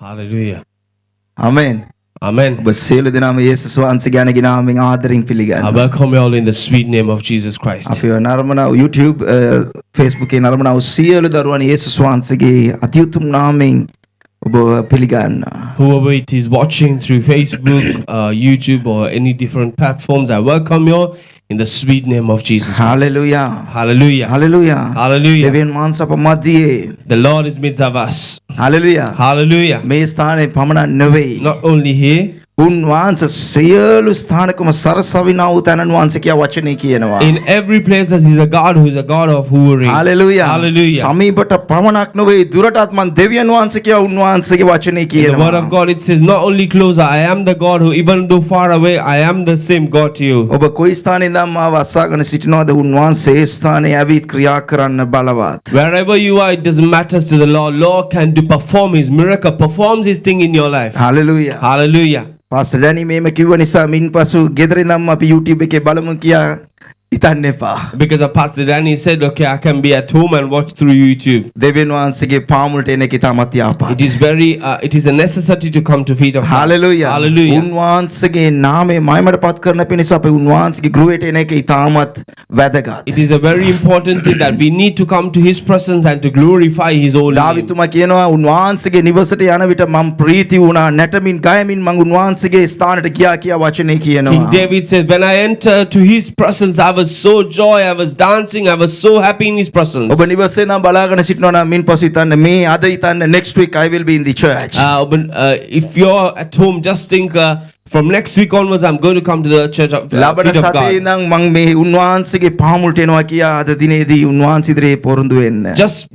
Hallelujah. Amen. Amen. ඔබ සියලු දෙනාම යේසුස් වහන්සේගේ නාමයෙන් ආදරෙන් I පිළිගන්නවා. welcome you all in the sweet name of Jesus Christ. අපි නරඹන YouTube Facebook එකේ නරඹන සියලු දරුවන් යේසුස් වහන්සේගේ අතිඋතුම් නාමයෙන් ඔබ පිළිගන්නවා. Whoever it is watching through Facebook, YouTube, or any different platforms, I welcome you all in the sweet name of Jesus Christ. Hallelujah. Hallelujah. Hallelujah. Hallelujah. දෙවියන් වහන්සේ අප මැදියේ. The Lord is midst of us. Hallelujah. Hallelujah. මේ ස්ථානයේ පමණක් නෙවෙයි. Not only here, උන්වහන්සේ සියලු ස්ථානකම සරසවිනා වූ තැනන් වහන්සේ කියා වචනේ කියනවා. in every place that He's a God who is a God of hovering. Hallelujah. Hallelujah. සමීපට පමණක් නෙවෙයි දුරටත් මන් දෙවියන් වහන්සේ කියා උන්වහන්සේගේ වචනේ In the word කියනවා. of God, it says, not only closer, I am the God who, even though far away, I am the same God to you. ඔබ කොයි ස්ථානෙන්ද මාව අසාගෙන සිටිනවද උන්වහන්සේ ඒ ස්ථානයේ ඇවිත් ක්‍රියා කරන්න බලවත්. Wherever you are, it doesn't matter to the Lord. Lord can do perform His miracle, performs His thing in your life. Hallelujah. Hallelujah. Pastor Danny මේම කිව්ව නිසා මින් පසු ගෙදර ඉඳන්ම අපි YouTube එකේ බලමු කියා හිතන්න එපා. Because of Pastor Danny said, okay, I can be at home and watch through YouTube. දෙවියන් වහන්සේගේ පාමුලට එන එක ඉතාමත් යාපත්. It is a necessity to come to feet of God. Hallelujah. Hallelujah. උන්වහන්සේගේ නාමය මහිමටපත් කරන පිණිස අපි උන්වහන්සේගේ ගෘහයට එන එක ඉතාමත් වැදගත්. It is a very important thing that we need to come to His presence and to glorify His holy name. දාවිතුමා කියනවා උන්වහන්සේගේ නිවසට යන විට මම ප්‍රීති වුණා නැටමින් ගයමින් මම උන්වහන්සේගේ ස්ථානට ගියා කියා වචනේ King කියනවා. David said, when I entered to His presence, I was so joy, I was dancing, I was so happy in His presence. ඔබ නිවසේ නම් බලාගෙන සිටිනවා නම් මින් පසු හිතන්න මේ අද හිතන්න next week I will be in the church. If you're at home, just think, from next week onwards, I'm going to come to the church of ලබන feet of සතියේ God. නම් මම මේ උන්වහන්සේගේ පාමුලට එනවා කියා අද දිනේදී උන්වහන්සේ ඉදිරියේ පොරොන්දු වෙන්න. Just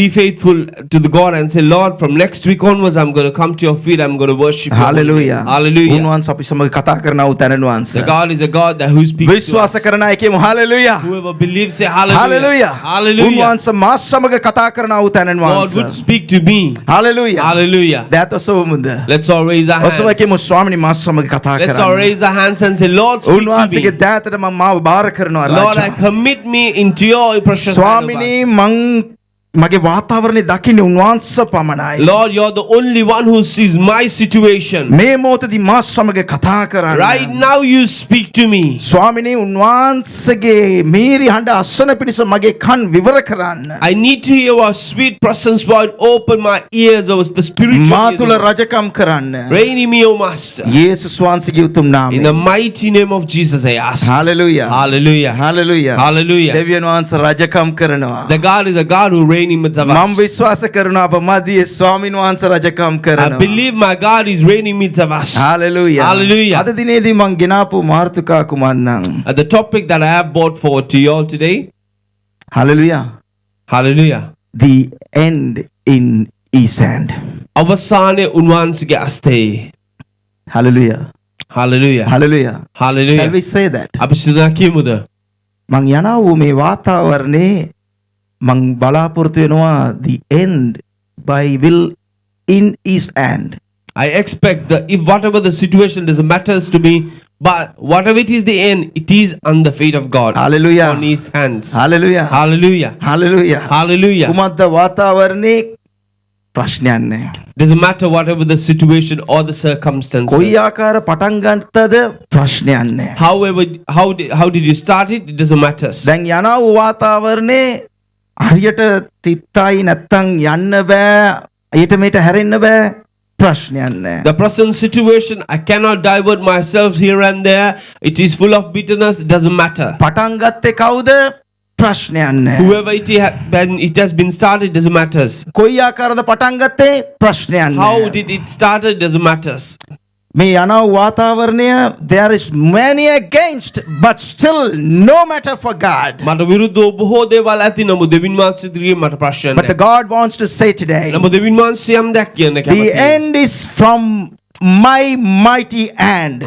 be faithful to the God and say, Lord, from next week onwards, I'm going to come to your feet. I'm going to worship you. Hallelujah. Hallelujah. උන්වහන්සේ අපි සමග කතා කරන වූ තැනන් The වහන්සේ. God is a God that who speaks to විශ්වාස us. කරන අය කියමු hallelujah. Whoever believes, say hallelujah. Hallelujah. Hallelujah. උන්වහන්සේ මා සමග කතා කරන වූ තැනන් God වහන්සේ. would speak to me. Hallelujah. Hallelujah. දැත සෝමුද. Let's all raise our ඔසව hands. කියමු ස්වාමිනී මා සමග කතා Let's all කරන්න. raise our hands and say, Lord, speak to උන්වහන්සේගේ me. දැතට මම මාව බාර කරනවා Lord, I Raja. commit me into your precious hand, O ස්වාමිනී මං මගේ වාතාවරණය දකින්නේ උන්වහන්සේ පමණයි. God. Lord, you're the only one who sees my situation. මේ මොහොතේදී මා සමග කතා කරන්න. Right now, you speak to me. ස්වාමිනී උන්වහන්සේගේ මේරි හඬ අස්සන පිණිස මගේ කන් විවර කරන්න. I need to hear your sweet presence, Lord. Open my ears over the spiritual මා ears. තුල රජකම් කරන්න. Reign in me, O Master. යේසුස් වහන්සේගේ උතුම් In නාමයෙන්. the mighty name of Jesus, I ask. Hallelujah. Hallelujah. Hallelujah. Hallelujah. දෙවියන් වහන්සේ රජකම් කරනවා. The God is a God who reigns in midst of මම us. විශ්වාස කරනවා අප මැදියේ ස්වාමින් වහන්සේ රජකම් I කරනවා. believe my God is reigning in midst of us. Hallelujah. Hallelujah. අද දිනේදී මම ගෙනාපු මාර්තුකා කුමන්නම්. The topic that I have brought forward to you all today. Hallelujah. Hallelujah. The end in his hand. අවසානයේ උන්වහන්සේගේ අස්තේ. Hallelujah. Hallelujah. Hallelujah. Shall Hallelujah. we say that? අපි සිතා කියමුද? මං යනවා වූ මේ වාතාවරණේ මං බලාපොරොත්තු වෙනවා the end by will in his hand. I expect that if whatever the situation doesn't matters to me, but whatever it is the end, it is on the feet of God. Hallelujah. On His hands. Hallelujah. Hallelujah. Hallelujah. Hallelujah. කුමද්ද වාතාවරණේ ප්‍රශ්නයක් නැහැ. Doesn't matter whatever the situation or the circumstances. කොයි ආකාර පටන් ගන්නතද ප්‍රශ්නයක් නැහැ. However, how did you start it? It doesn't matter. දැන් යනවා වූ වාතාවරණේ හරියට තිත්තයි නැත්තම් යන්න බෑ. ඊට මේට හැරෙන්න බෑ. ප්‍රශ්නයක් නැහැ. The present situation, I cannot divert myself here and there. It is full of bitterness. It doesn't matter. පටන් ගත්තේ කවුද? ප්‍රශ්නයක් නැහැ. Whoever it has been started, doesn't matter. කොයි ආකාරද පටන් ගත්තේ? ප්‍රශ්නයක් How නැහැ. did it started? Doesn't matter. මේ යනවා වාතාවරණය there is many against but still no matter for God. මට විරුද්ධව බොහෝ දේවල් ඇති නමුත් දෙවියන් වහන්සේ ඉදිරියේ මට ප්‍රශ්න But the නැහැ. God wants to say today නමුත් දෙවියන් වහන්සේ යම් දෙයක් කියන්න the කැමතියි. end is from my mighty hand.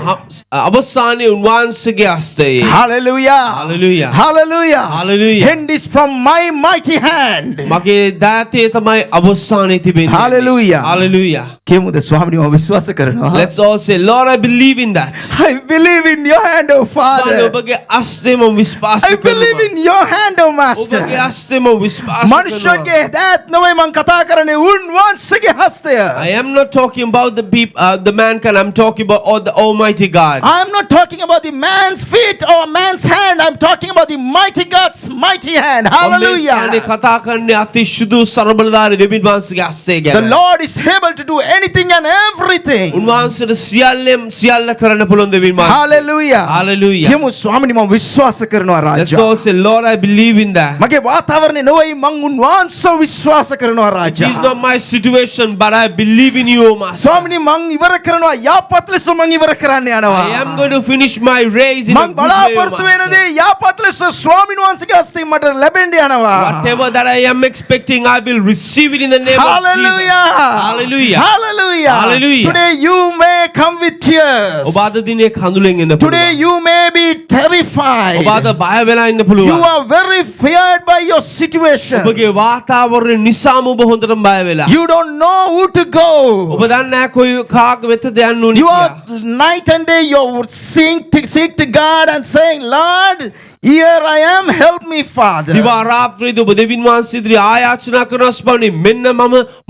අවසානයේ උන්වහන්සේගේ හස්තයේ. Hallelujah. Hallelujah. Hallelujah. Hallelujah. End is from my mighty hand. මගේ දාතේ තමයි අවසානයේ තිබෙන්නේ. Hallelujah. Hallelujah. කියමුද ස්වාමිනේ මම විශ්වාස කරනවා. Let's all say, Lord, I believe in that. I believe in your hand, oh ස්වාමී Father. ඔබගේ අස්තේ මම විශ්වාස I believe කරනවා. in your hand, oh Master. ඔබගේ අස්තේ මම විශ්වාස කරනවා. මනුෂ්‍යගේ දෑත් නොවේ මං කතා කරන්නේ උන්වහන්සේගේ හස්තය. I am not talking about the mankind. I'm talking about the Almighty God. I am not talking about the man's feet or man's hand. I'm talking about the mighty God's mighty hand. මම මේ ස්ථානයේ Hallelujah. කතා කරන්නේ අතිශුදු සර්බලධාරී දෙවියන් වහන්සේගේ හස්තය The ගැන. Lord is able to do anything and everything. උන්වහන්සේට සියල්ල කරන්න පුළුවන් දෙවියන් වහන්සේ. Hallelujah. Hallelujah. කියමු ස්වාමිනේ මම විශ්වාස කරනවා Let's Raja. all say, Lord, I believe in that. මගේ වාතාවරණය නොවේ මං උන්වහන්සේව විශ්වාස කරනවා It is Raja. not my situation, but I believe in you, O Master. ස්වාමිනේ මං ඉවර කරනවා යාපත් ලෙස මං ඉවර කරන්න යනවා. I am going to finish my race in a මං good way, O බලාපොරොත්තු වෙන Master. දේ යාපත් ලෙස ස්වාමීන් වහන්සේගේ හස්තයෙන් මට ලැබෙන්න යනවා. Whatever that I am expecting, I will receive it in the name of Jesus. Hallelujah. Hallelujah. Hallelujah. Hallelujah. Today you may come with tears. ඔබ අද දිනේ කඳුලෙන් එන්න Today පුළුවන්. you may be terrified. ඔබ අද බය වෙලා ඉන්න You පුළුවන්. are very feared by your situation. ඔබගේ වාතාවරණය නිසාම ඔබ හොඳටම බය වෙලා. You don't know who to go. ඔබ දන්නේ නැහැ කොයි කාග වෙතද යන්න ඕනේ You කියලා. are night and day you're seek to God and saying, Lord, here I am, help me, Father. දිවා රාත්‍රියේදී ඔබ දෙවියන් වහන්සේ ඉදිරියේ ආයාචනා කරන ස්වාමී මෙන්න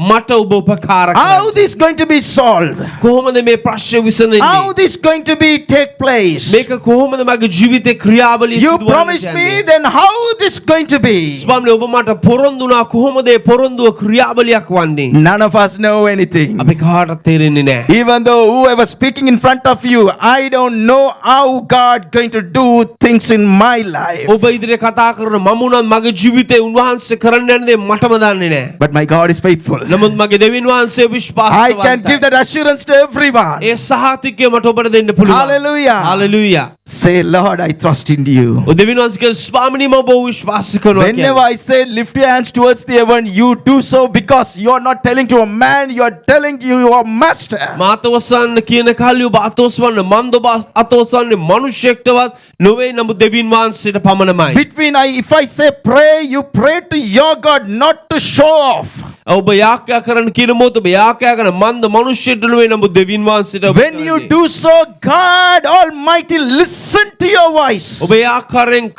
මට ඔබ උපකාර How කරන්න. this going to be solved? කොහොමද මේ ප්‍රශ්නේ විසඳෙන්නේ? How this going to be take place? මේක කොහොමද මගේ ජීවිතේ ක්‍රියාවලිය You සිදුවන්නේ promised me, කියන්නේ? then how this going to be? ස්වාමී ඔබ මට පොරොන්දු වුණා කොහොමද ඒ පොරොන්දුව ක්‍රියාවලියක් වන්නේ? None of us know anything. අපි කාටවත් තේරෙන්නේ නැහැ. Even though whoever speaking in front of you, I don't know how God going to do things in my life. ඔබ ඉදිරියේ කතා කරන මම උනත් මගේ ජීවිතේ උන්වහන්සේ කරන්න යන දේ මටම දන්නේ නැහැ. But my God is faithful. නමුත් මගේ දෙවියන් වහන්සේ I can විශ්වාසවන්තයි. give that assurance to everyone. ඒ සහතිකය මට ඔබට දෙන්න පුළුවන්. Hallelujah. Hallelujah. Say, Lord, I trust in you. ඔබ දෙවියන් වහන්සේ කියන ස්වාමීනි මම ඔබ විශ්වාස කරනවා Whenever කියන්නේ. I say lift your hands towards the heaven, you do so because you are not telling to a man, you are telling to your master. මාතවසන්න කියන කල්ලි ඔබ අතෝස්වන්න මන්ද ඔබ අතෝස්වන්නේ මනුෂ්‍යෙක්ටවත් නොවේ නමුත් දෙවියන් වහන්සේට පමණමයි. If I say pray, you pray to your God, not to show off. ඔබ යාඥා කරන්න කියන මොහොත ඔබ යාඥා කරන මන්ද මනුෂ්‍යයට නොවේ නමුත් දෙවියන් වහන්සේට ඔබ When you කරන්නේ. do so, God Almighty listen to your voice. ඔබ ඒ ආකාරයෙන්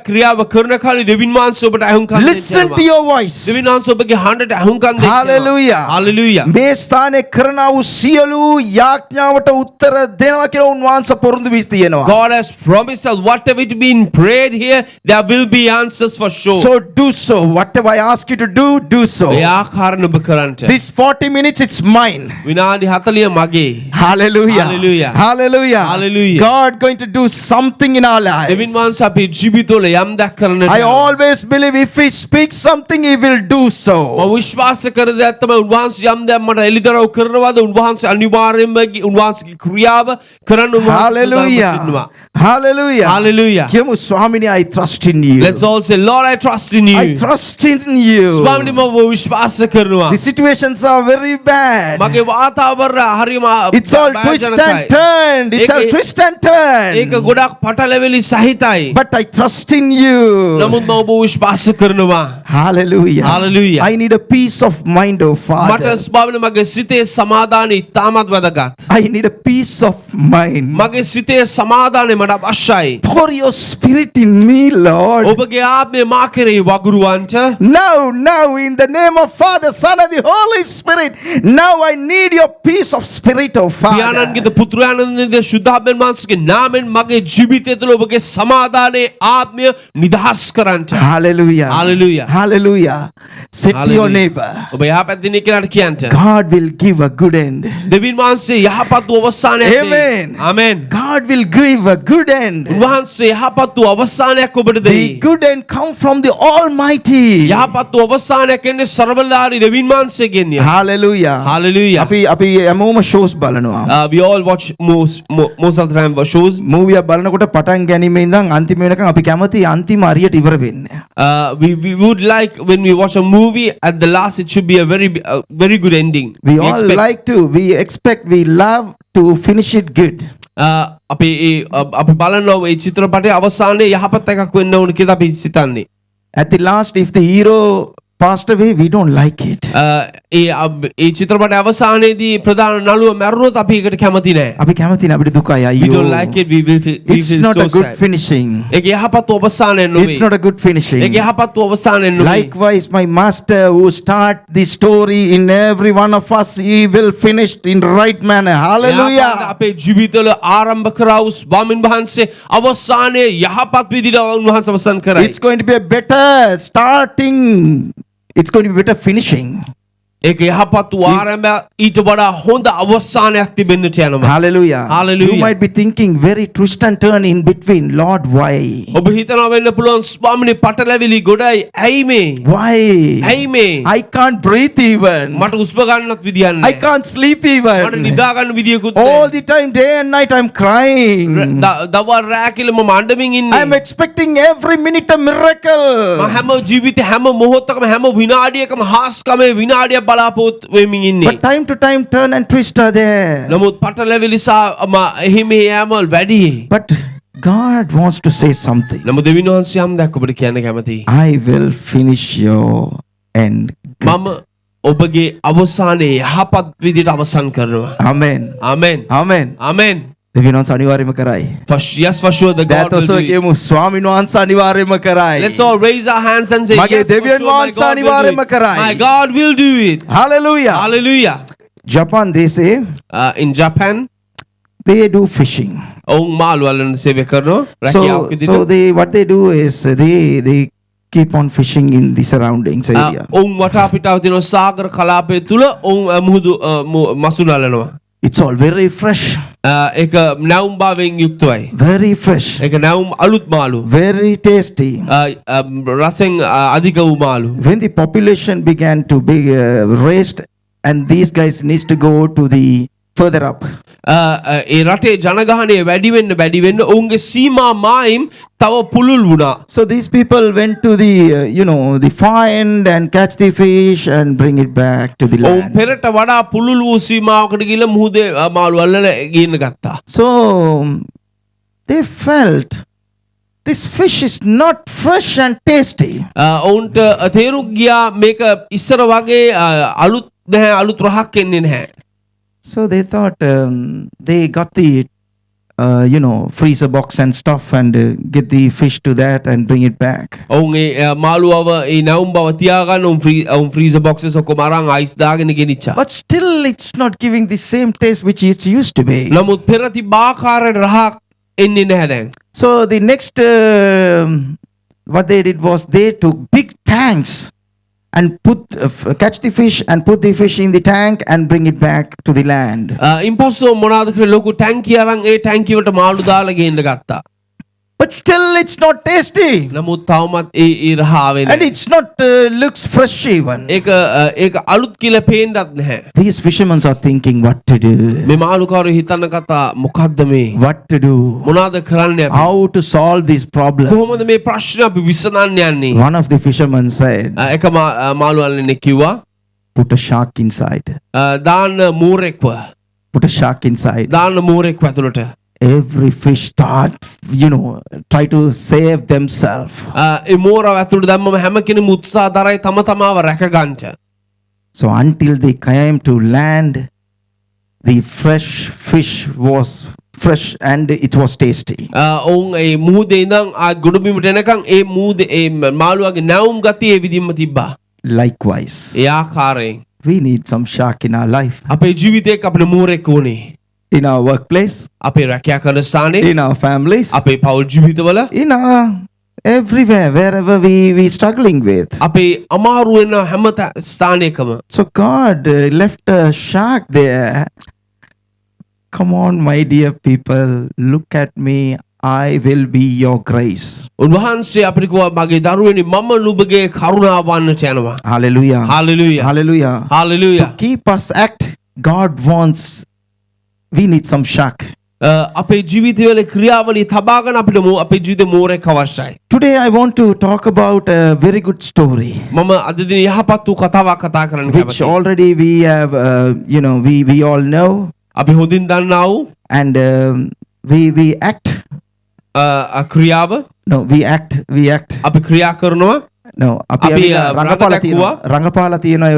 ක්‍රියාව කරන කල්ලි දෙවියන් වහන්සේ ඔබට අහුම්කම් Listen to your voice. දෙවියන් වහන්සේ ඔබගේ හඬට අහුම්කම් දෙනවා. Hallelujah. Hallelujah. මේ ස්ථානයේ කරනා වූ සියලු යාඥාවට උත්තර දෙනවා කියලා උන්වහන්සේ පොරොන්දු වී තියෙනවා. God has promised us whatever it been prayed here, there will be answers for sure. So do so. Whatever I ask you to do, do so. ඒ ආකාරයෙන් ඔබ කරන්ට. This 40 minutes, it's mine. විනාඩි 40 මගේ. Hallelujah. Hallelujah. Hallelujah. Hallelujah. God going to do something in our lives. දෙවියන් වහන්සේ අපේ ජීවිතවල යම් දක් කරන්නට I යනවා. always believe if He speaks something, He will do so. මම විශ්වාස කර දෙයක් තමයි උන්වහන්සේ යම් දෙයක් මට එළිදරව් කරනවාද උන්වහන්සේ අනිවාර්යයෙන්ම උන්වහන්සේගේ ක්‍රියාව කරන්න උන්වහන්සේ Hallelujah. සිටිනවා. Hallelujah. Hallelujah. කියමු ස්වාමිනේ, I trust in you. Let's all say, Lord, I trust in you. I trust in you. ස්වාමීනි මම විශ්වාස කරනවා. The situations are very bad. මගේ වාතාවරණය හරිම It's all twist and භයානකයි. turned. It's all ඒක- twist and turn. ඒක ගොඩක් පටලැවිලි සහිතයි. But I trust in you. නමුත් මම ඔබ විශ්වාස කරනවා. Hallelujah. Hallelujah. I need a peace of mind, oh මට Father. ස්වාමීනි මගේ සිතේ සමාදානය ඉතාමත් වැදගත්. I need a peace of mind. මගේ සිතේ සමාදානය මට අවශ්‍යයි. Pour your spirit in me, Lord. ඔබගේ ආත්මය මා කෙරෙහි වගුරුවන්ට. Now, in the name of Father, Son, and the Holy Spirit, now I need your peace of spirit, oh Father. පියාණන්ගේද පුත්‍රයාණන්ගේද ශුද්ධාත්මයන් වහන්සේගේ නාමයෙන් මගේ ජීවිතය තුළ ඔබගේ සමාදානයේ ආත්මය නිදහස් කරන්නට. Hallelujah. Hallelujah. Hallelujah. Say to your Hallelujah. neighbor, ඔබ යහපත් දිනයක් කියලාට කියන්ට. God will give a good end. දෙවියන් වහන්සේ යහපත් වූ අවසානයක් දෙයි. Amen. Amen. God will give a good end. උන්වහන්සේ යහපත් වූ අවසානයක් ඔබට දෙයි. The good end come from the Almighty. යහපත් වූ අවසානයක් එන්නේ ਸਰබලධාරී දෙවියන් වහන්සේගෙන්. Hallelujah. Hallelujah. අපි හැමෝම shows බලනවා. We all watch most of the time shows. Movie එක බලනකොට පටන් ගැනීමේ ඉඳන් අන්තිම වෙනකන් අපි කැමති අන්තිම හරියට ඉවර වෙන්න. We would like when we watch a movie at the last it should be a very good ending. We all we love to finish it good. අපි බලනවා මේ චිත්‍රපටයේ අවසානයේ යහපත් එකක් වෙන්න ඕන කියලා අපි සිතන්නේ. At the last, if the hero passed away, we don't like it. ඒ චිත්‍රපට අවසානයේදී ප්‍රධාන නළුව මැරුණොත් අපි ඒකට කැමති නෑ. අපි කැමති නෑ අපිට දුකයි We don't අයියෝ. like it. We It's feel not so a good sad. finishing. ඒක යහපත් අවසානයක් It's නෙවෙයි. not a good finishing. ඒක යහපත් අවසානයක් නෙවෙයි. Likewise, my master who start the story in every one of us, he will finish in right manner. Hallelujah. අපේ ජීවිතවල ආරම්භ කරා වූ ස්වාමීන් වහන්සේ අවසානයේ යහපත් විදිහට උන්වහන්සේ අවසන් කරයි. It's going to be a better starting. It's going to be better finishing. ඒක යහපත් වූ ආරම්භය ඊට වඩා හොඳ අවසානයක් තිබෙන්නට යනවා. Hallelujah. Hallelujah. You might be thinking very twist and turn in between. Lord, why? ඔබ හිතනවා වෙන්න පුළුවන් ස්වාමීනි පටලැවිලි ගොඩයි. ඇයි මේ? Why? ඇයි මේ? I can't breathe even. මට උස්ම ගන්නත් විදියක් I නැහැ. can't sleep මට even. නිදා ගන්න විදියකුත් All නැහැ. the time, day and night, I'm crying. දවල් රෑ කියලා මම අඬමින් ඉන්නේ. I'm expecting every minute a miracle. මම හැම ජීවිතේ හැම මොහොතකම හැම විනාඩියකම හාස්කමේ විනාඩියක් බලාපොරොත්තු වෙමින් ඉන්නේ. But time to time, turn and twist are there. නමුත් පටලැවිලි සහ එහිම යෑමවල වැඩි. But God wants to say something. නමුත් දෙවියන් වහන්සේ යම් දෙයක් ඔබට කියන්න කැමතියි. I will finish your end. මම ඔබගේ අවසානයේ යහපත් විදිහට අවසන් කරනවා. Amen. ආමෙන්. Amen. ආමෙන්. දෙවියන් වහන්සේ අනිවාර්යයෙන්ම කරයි. Yes, for sure the God will දැතොසෝ do it. කියමු ස්වාමීන් වහන්සේ අනිවාර්යයෙන්ම කරයි. Let's all raise our hands and say මගේ yes, for දෙවියන් sure my වහන්සේ God will do අනිවාර්යයෙන්ම it. කරයි. My God will do it. Hallelujah. Hallelujah. Japan දේශේ In Japan they do fishing. ඔවුන් මාළු වලන සේවය කරනවා. රැකියාවක් So විදිහට. what they do is they keep on fishing in the surroundings area. ඔවුන් වටා පිටාව තියෙන සාගර කලාපය තුල ඔවුන් මුහුදු මසුරු අලනවා. It's all very fresh, ඒක නැවුම් භාවයෙන් යුක්තයි. very fresh, ඒක නැවුම් අලුත් මාළු. very tasty. රසෙන් අධික වූ මාළු. When the population began to be raised, and these guys needs to go to the further up. ඒ රටේ ජනගහනය වැඩි වෙන්න ඔවුන්ගේ සීමා මායිම් තව පුළුල් වුණා. So these people went to the the find and catch the fish and bring it back to the ඔවුන් land. පෙරට වඩා පුළුල් වූ සීමාවකට ගිහිල්ලා මුහුදේ මාළු අල්ලලා ගින්න ගත්තා. So they felt this fish is not fresh and tasty. ඔවුන්ට තේරුම් ගියා මේක ඉස්සර වගේ අලුත් නැහැ අලුත් රහක් එන්නේ නැහැ. So they thought they got the freezer box and stuff and get the fish to that and bring it back. ඔවුන් ඒ මාළුවව ඒ නැවුම් බව තියාගන්න ඔවුන් ෆ්‍රීසර් බොක්සස් ඔක්කොම අරන් අයිස් දාගෙන ගෙනිච්චා. But still it's not giving the same taste which it used to be. නමුත් පෙර තිබ්බ ආකාරයට රහක් එන්නේ නැහැ දැන්. So the next what they did was they took big tanks and catch the fish and put the fish in the tank and bring it back to the land. ඉන්පස්සෝ මොනවාද කියලා ලොකු ටැංකිය අරන් ඒ ටැංකිය වලට මාළු දාලා ගෙන්න ගත්තා. But still it's not tasty. නමුත් තවමත් ඒ රහ ආවේ And නැහැ. it's not looks fresh even. ඒක අලුත් කියලා පේන්නත් නැහැ. These fishermen are thinking what to do. මේ මාළුකාරයෝ හිතන්න කතා මොකද්ද මේ? What to do. මොනවාද කරන්නේ අපි? How to solve this problem. කොහොමද මේ ප්‍රශ්න අපි විසඳන්න යන්නේ? One of the fishermen said, එක මාළු අල්ලන්නේ කිව්වා put a shark inside. දාන්න මූරෙක්ව. Put a shark inside. දාන්න මූරෙක්ව ඇතුළට. Every fish start, try to save themselves. ඒ මෝරව ඇතුළට දැම්මම හැම කෙනෙම උත්සාහ දරයි තම තමාව රැක ගන්නට. So until they came to land, the fresh fish was fresh and it was tasty. ඔවුන් ඒ මුහුදේ ඉඳන් ගොඩබිමට එනකන් ඒ මුහුදේ ඒ මාළුවාගේ නැවුම් ගතිය ඒ විදිහම තිබ්බා. Likewise, ඒ ආකාරයෙන් we need some shark in our life. අපේ ජීවිතේක අපිට මෝරෙක් ඕනේ. In our workplace, අපේ රැකියා කරන ස්ථානයේ, in our families, අපේ පෞල් ජීවිතවල, in our everywhere, wherever we struggling with. අපේ අමාරු වෙන හැම ස්ථානයකම. So God left a shark there. Come on, my dear people, look at me. I will be your grace. උන්වහන්සේ අපිට කිව්වා මගේ දරුවනි මම නුඹගේ කරුණාව වන්නට යනවා. Hallelujah. Hallelujah. Hallelujah. Hallelujah. To keep us act, God wants, we need some shark. අපේ ජීවිතවල ක්‍රියාවලිය තබාගෙන අපිට අපේ ජීවිතේ මෝරෙක් අවශ්‍යයි. Today I want to talk about a very good story. මම අද දින යහපත් වූ කතාවක් කතා කරන්න Which කැමතියි. already we have, we all know. අපි හොඳින් දන්නා වූ And we act. ක්‍රියාව No, we act. අපි ක්‍රියා කරනවා. No, අපි අපි, ඇවිල්ලා රඟපාලා රඟ තියෙනවා. රඟපාලා තියෙනවා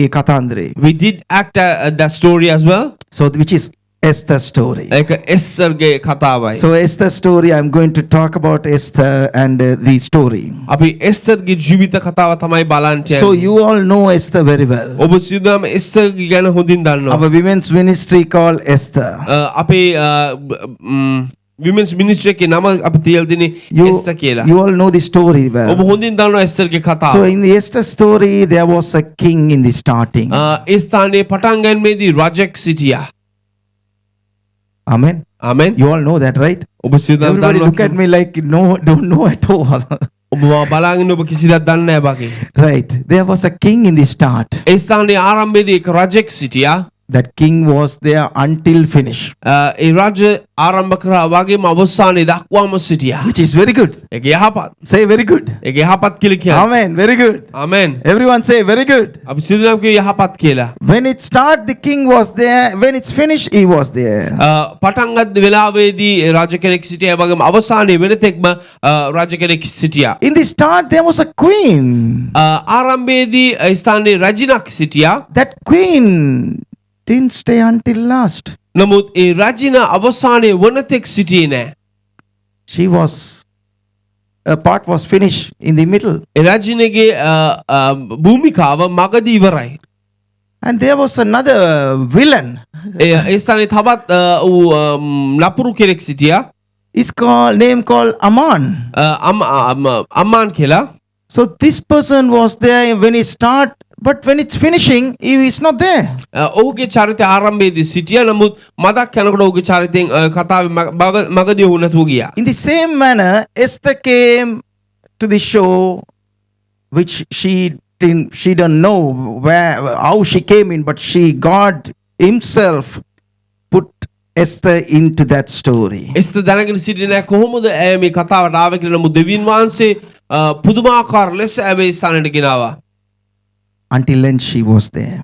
ඒ කතාන්දරේ. We did act that story as well. So which is Esther story. ඒක එස්තරගේ කතාවයි. So Esther story, I'm going to talk about Esther and the story. අපි එස්තරගේ ජීවිත කතාව තමයි බලන්න So යන්නේ. you all know Esther very well. ඔබ සියලුම එස්තරගේ ගැන හොඳින් දන්නවා. Our women's ministry called Esther. අපේ women's ministry එකේ නම අපි තියලා දෙන්නේ එස්තර් කියලා. You all know the story ඔබ well. හොඳින් දන්නවා එස්තරගේ කතාව. So in the Esther story, there was a king in the starting. ඒ ස්ථානයේ පටන් ගැනීමේදී රජෙක් සිටියා. Amen. Amen. You all know that, right? ඔබ සියලුම Everybody look at දන්නවා. me like no, don't know at all. ඔබ මාව බලාගෙන ඔබ කිසිදක් දන්නේ නැහැ වගේ. Right. There was a king in the start. ඒ ස්ථානයේ ආරම්භයේදී එක රජෙක් සිටියා. That king was there until finish, ඒ රජ ආරම්භ කරා වගේම අවසානයේ දක්වාම සිටියා. which is very good. ඒක යහපත්. Say very good. ඒක යහපත් කියලා කියන්නේ. Amen. Very good. ආමෙන්. Everyone say very good. අපි සියලුම කිය යහපත් කියලා. When it start, the king was there. When it's finished, he was there. පටන් ගන්න වෙලාවේදී රජ කෙනෙක් සිටියා වගේම අවසානයේ වෙනතෙක්ම රජ කෙනෙක් සිටියා. In the start, there was a queen. ආරම්භයේදී ඒ ස්ථානයේ රජිනක් සිටියා. That queen didn't stay until last. නමුත් ඒ රජින අවසානයේ වනතෙක් සිටියේ නැහැ. She was, a part was finished in the middle. ඒ රජිනගේ භූමිකාව මගදී ඉවරයි. And there was another villain. ඒ ස්ථානයේ තවත් ලපුරු කෙනෙක් සිටියා. It's called, name called Aman. Amman කියලා. So this person was there when he start, but when it's finishing, he is not there. ඔහුගේ චරිතය ආරම්භයේදී සිටියා. නමුත් මදක් යනකොට ඔහුගේ චරිතයෙන් කතාවේ මගදී ඔහු නැතුව ගියා. In the same manner, Esther came to the show, which she didn't know how she came in, but God himself put Esther into that story. එස්තර් දැනගෙන සිටියේ නැහැ කොහොමද ඇය මේ කතාවට ආවේ කියලා. නමුත් දෙවියන් වහන්සේ පුදුමාකාර ලෙස ඇය ස්ථානයට ගෙනාවා. Until then she was there.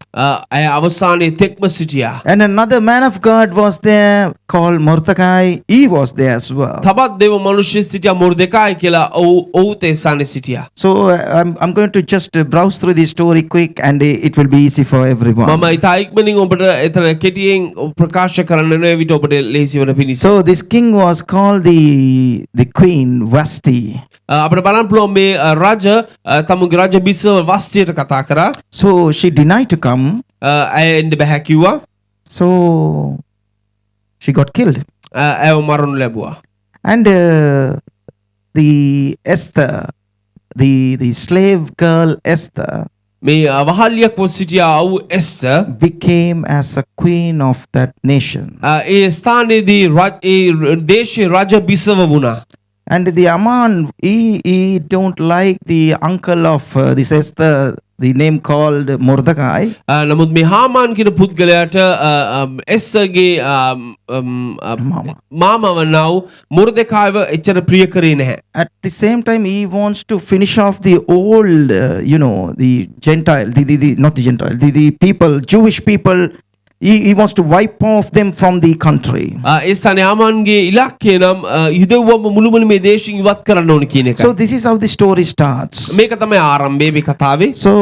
ඇය අවසානයේ තෙක්ම සිටියා. And another man of God was there called Mordecai. He was there as well. තවත් දේව මනුෂ්‍ය සිටියා මොර්දෙකායි කියලා. ඔහුත් ඒ ස්ථානයේ සිටියා. So I'm going to just browse through the story quick, and it will be easy for everyone. මම ඉතා ඉක්මනින් ඔබට එතන කෙටියෙන් ප්‍රකාශ කරන්න වෙන විට ඔබට ලේසි වෙන පිණිස. So this king was called the queen Vashti. අපිට බලන්න පුළුවන් මේ රජ තමුගේ රජ බිසව වස්තියට කතා කරා. So she denied to come. ඇය එන්න බෑ කිව්වා. So she got killed. ඇයව මරණු ලැබුවා. And the Esther, the slave girl Esther, මේ වහල්ලියක් වූ සිටියා වූ එස්තර් became as a queen of that nation. ඒ ස්ථානයේදී ඒ දේශයේ රජ බිසව වුණා. And the Aman, he don't like the uncle of this Esther, the name called Mordecai. නමුත් මේ හාමාන් කියන පුද්ගලයාට එස්තරගේ මාමව නව මොර්දෙකායව එච්චර ප්‍රිය කරේ නැහැ. At the same time, he wants to finish off the old, the Gentile, not the Gentile, the people, Jewish people. He wants to wipe off them from the country. ඒ ස්ථානයේ හාමාන්ගේ ඉලක්කය නම් යුදෙව්වම මුළුමනින්ම මේ දේශයෙන් ඉවත් කරන්න ඕන කියන එක. So this is how the story starts. මේක තමයි ආරම්භය මේ කතාවේ. So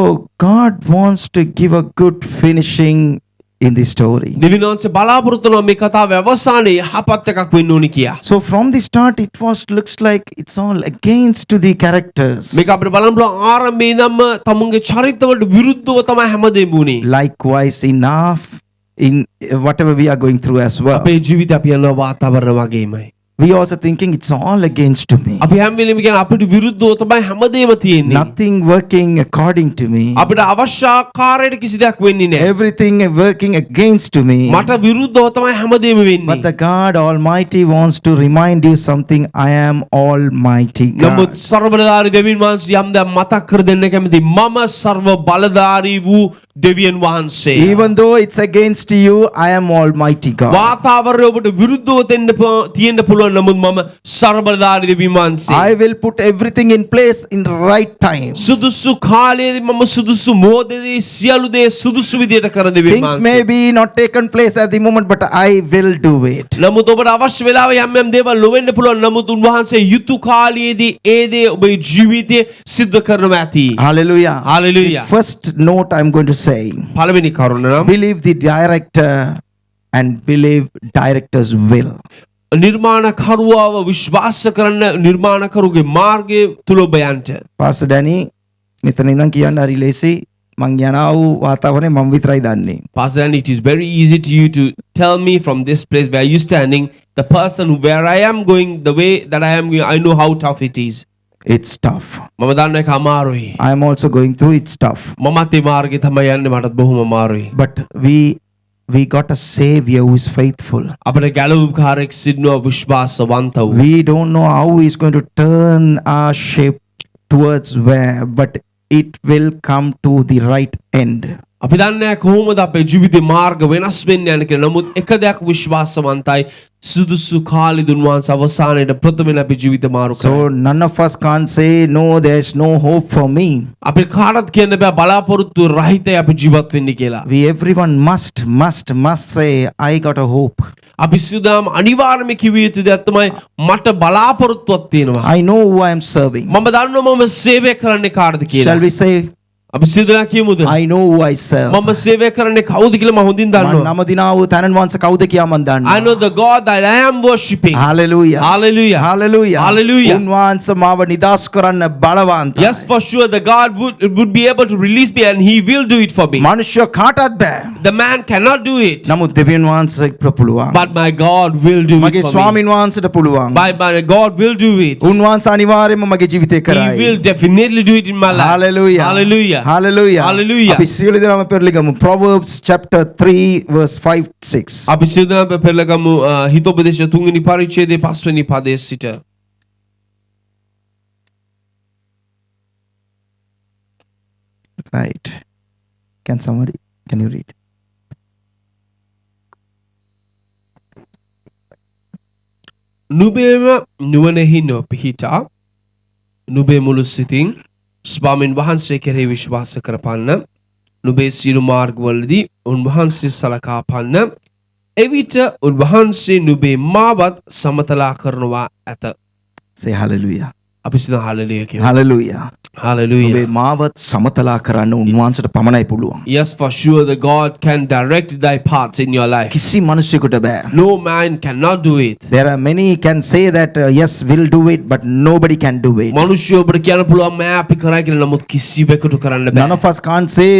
God wants to give a good finishing in the story. දෙවියන් වහන්සේ බලාපොරොත්තු වෙනවා මේ කතාවේ අවසානයේ යහපත් එකක් වෙන්න ඕනි කියා. So from the start, it looks like it's all against to the characters. මේක අපිට බලන්න පුළුවන් ආරම්භයේ ඉඳන්ම තමුන්ගේ චරිතවලට විරුද්ධව තමයි හැමදේම වුනේ. Likewise enough in whatever we are going through as well. අපේ ජීවිතය අපි යන වාතාවරණ වගේමයි. We also thinking it's all against to me. අපි හැම වෙලෙම කියන අපිට විරුද්ධව තමයි හැමදේම තියෙන්නේ. Nothing working according to me. අපිට අවශ්‍ය ආකාරයට කිසි දෙයක් වෙන්නේ නැහැ. Everything working against to me. මට විරුද්ධව තමයි හැමදේම But වෙන්නේ. the God Almighty wants to remind you something. I am Almighty නමුත් God. ਸਰබලධාරී දෙවියන් වහන්සේ යම් දෙයක් මතක් කර දෙන්න කැමති. මම ਸਰව බලධාරී වූ දෙවියන් වහන්සේ. Even though it's against you, I am Almighty God. වාතාවරණය ඔබට විරුද්ධව තියෙන්න පුළුවන් නමුත් මම සර්වබලධාරී දෙවියන් වහන්සේ I will put everything in place in the right time. සුදුසු කාලයේදී මම සුදුසු මොහොතේදී සියලු දේ සුදුසු විදියට කරන දෙවියන් Things වහන්සේ may be not taken place at the moment, but I will do it. නමුත් ඔබට අවශ්‍ය වෙලාවෙ යම් යම් දේවල් නොවෙන්න පුළුවන් නමුත් උන්වහන්සේ යුතු කාලයේදී ඒ දේ ඔබේ ජීවිතයේ සිද්ධ කරනවා ඇති Hallelujah. Hallelujah. First note I'm going to say, පළවෙනි කරුණ නම් believe the director and believe director's will. නිර්මාණකරුවාව විශ්වාස කරන්න නිර්මාණකරුගේ මාර්ගය තුල ඔබ යන්න. Pastor Danny, මෙතන ඉඳන් කියන්න හරි ලේසි. මං යනා වූ වාතාවරණය මම විතරයි දන්නේ. Pastor, and it is very easy to you to tell me from this place where you standing, the person where I am going, the way that I am going, I know how tough it is. It's tough. මම දන්න එක අමාරුයි. I am also going through, it's tough. මමත් ඒ මාර්ගේ තමයි යන්නේ මටත් බොහොම අමාරුයි. But we got a savior who is faithful. අපේ ගැලවුම්කාරයෙක් සිටිනවා විශ්වාසවන්ත වූ. We don't know how he is going to turn our ship towards where, but it will come to the right end. අපි දන්නේ කොහොමද අපේ ජීවිතේ මාර්ග වෙනස් වෙන්නේ යන්නේ කියලා. නමුත් එක දෙයක් විශ්වාසවන්තයි සුදුසු කාලෙ දුන්වන්ස අවසානයේදී ප්‍රථමයෙන් අපේ ජීවිත මාරු කරා. So none of us can't say no, there's no hope for me. අපි කාටවත් කියන්න බෑ බලාපොරොත්තු රහිතයි අපි ජීවත් වෙන්නේ කියලා. We everyone must say I got a hope. අපි සියදාම අනිවාර්යයෙන්ම කිවිය යුතු දෙයක් තමයි මට බලාපොරොත්තුවක් තියෙනවා. I know who I am serving. මම දන්නවා මම සේවය කරන්නේ කාටද කියලා. Shall we say අපි සියදා කියමුද? I know who I serve. මම සේවය කරන්නේ කවුද කියලා මම හොඳින් මම දන්නවා. නම දිනා වූ තනන් වංශ කවුද කියලා මම දන්නවා. I know the God that I am worshiping. Hallelujah. Hallelujah. Hallelujah. Hallelujah. උන්වහන්සේ මාව නිදාස් කරන්න බලවන්තයි. Yes, for sure the God would be able to release me and he will do it for me. මනුෂ්‍ය කාටවත් බෑ. The man cannot do it. නමුත් දෙවියන් වහන්සේට පුළුවන්. But my God will do මගේ it for me. ස්වාමීන් වහන්සේට පුළුවන්. My God will do it. උන්වහන්සේ අනිවාර්යයෙන්ම මගේ ජීවිතේ He කරයි. will definitely do it in my life. Hallelujah. Hallelujah. Hallelujah. Hallelujah. අපි සියලු දෙනාම පෙරලිගමු. Proverbs chapter 3 verse 5 6. අපි සියදා පෙරලගමු හිතෝපදේශ 3 වෙනි පරිච්ඡේදයේ 5 වෙනි පදයේ සිට. Right. Can you read? නුඹේම නුවණෙහි නොපිහිටා නුඹේ මුළු සිතින් ස්වාමීන් වහන්සේ කෙරෙහි විශ්වාස කරපන්න නුඹේ සියලු මාර්ගවලදී උන්වහන්සේ සලකා පන්න එවිට උන්වහන්සේ නුඹේ මාවත් සමතලා කරනවා ඇත. Say hallelujah. අපි සිත හාලෙලුයා කියමු. Hallelujah. Hallelujah. ඔබේ මාවත් සමතලා කරන්න උන්වහන්සේට පමණයි පුළුවන්. Yes, for sure the God can direct thy paths in your life. කිසි මිනිසෙකුට බෑ. No man cannot do it. There are many can say that yes we'll do it, but nobody can do it. මනුෂ්‍යය ඔබට කියන්න පුළුවන් මම අපි කරා කියලා නමුත් කිසිවෙකුට කරන්න බෑ. None of us can't say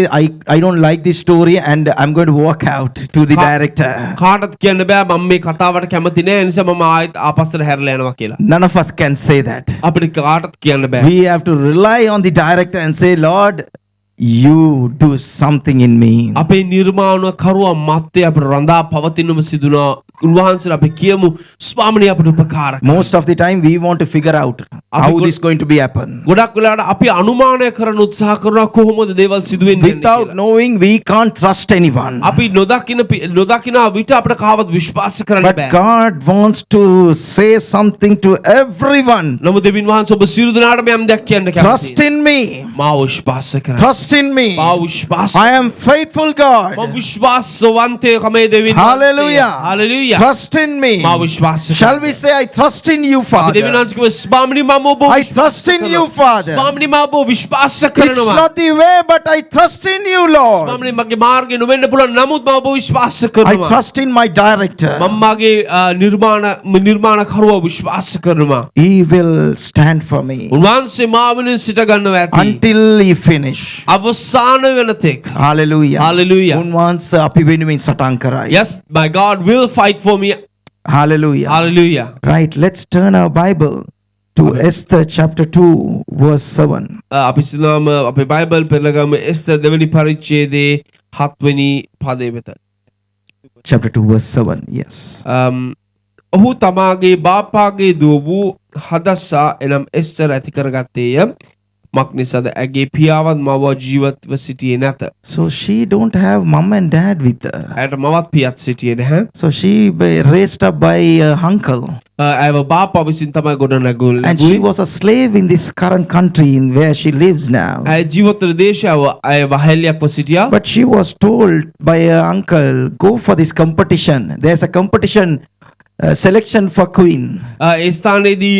I don't like this story and I'm going to walk out to the director. කාටත් කියන්න බෑ මම මේ කතාවට කැමති නෑ ඒ නිසා මම ආයෙත් ආපස්සට හැරලා යනවා කියලා. None of us can say that. අපිට කාටත් කියන්න බෑ. We have to rely on the director and say, Lord, you do something in me. අපේ නිර්මාණකරුවා මැත්තේ අපිට රඳා පවතිනම සිදුනා උන්වහන්සේලා අපි කියමු ස්වාමීනි අපිට උපකාර කරන්න. Most of the time we want to figure out how this is going to be happen. ගොඩක් වෙලාවට අපි අනුමානය කරන්න උත්සාහ කරනවා කොහොමද දේවල් සිදු වෙන්නේ Without knowing, we can't trust anyone. අපි නොදකින විට අපිට කාවත් විශ්වාස කරන්න But බෑ. God wants to say something to everyone. නමුත් දෙවියන් වහන්සේ ඔබ සියලු දෙනාටම යම් දෙයක් කියන්න Trust කැමතියි. in me. මාව විශ්වාස කරන්න. Trust in me. මාව විශ්වාස. I am faithful God. මම විශ්වාසවන්තයෙකමයි දෙවියන් වහන්සේ. Hallelujah. Hallelujah. Trust in me. මාව විශ්වාස කරන්න. Shall we say, I trust in you, අපි දෙවියන් Father? වහන්සේ කිව්ව ස්වාමීනි මම ඔබ I trust in you, Father. ස්වාමීනි මම ඔබ විශ්වාස It's කරනවා. not the way, but I trust in you, Lord. ස්වාමීනි මගේ මාර්ගය නොවෙන්න පුළුවන් නමුත් මම ඔබ විශ්වාස I කරනවා. trust in my director. මම මගේ නිර්මාණකරුවා විශ්වාස කරනවා. He will stand for me උන්වහන්සේ මා වෙනුවෙන් සිට ගන්නවා ඇති. until he finish. අවසාන වෙනතෙක්. Hallelujah. Hallelujah. උන්වහන්සේ අපි වෙනුවෙන් සටන් කරයි. Yes, my God will fight for me. Hallelujah. Hallelujah. Right, let's turn our Bible to Esther chapter 2 verse 7. අපි සිනාම අපේ බයිබල් පෙරලගම එස්තර් දෙවෙනි පරිච්ඡේදයේ 7 වෙනි පදයේ වෙත. Chapter 2 verse 7. Yes. ඔහු තමාගේ බාපාගේ දුව වූ හදස්සා එනම් එස්තර් ඇති කරගත්තේය. මක් නිසාද ඇගේ පියාවත් මව ජීවත්ව සිටියේ නැත. So she don't have mom and dad with her. ඇයට මවත් පියත් සිටියේ නැහැ. So she raised up by her uncle. ඇව බාප්පා විසින් තමයි ගොඩනැගුණේ. And she was a slave in this current country in where she lives now. ඇය ජීවත්ව දේශයව ඇය වහල්ලියක්ව සිටියා. But she was told by her uncle, go for this competition. There's a competition selection for queen. ඒ ස්ථානයේදී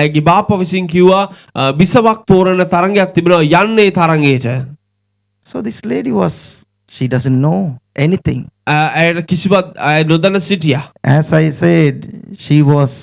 ඇගේ බාප්පා විසින් කිව්වා බිසවක් තෝරන තරඟයක් තිබෙනවා යන්නේ තරඟයට. So this lady she doesn't know anything. ඇයට කිසිවත් ඇය නොදැන සිටියා. As I said, she was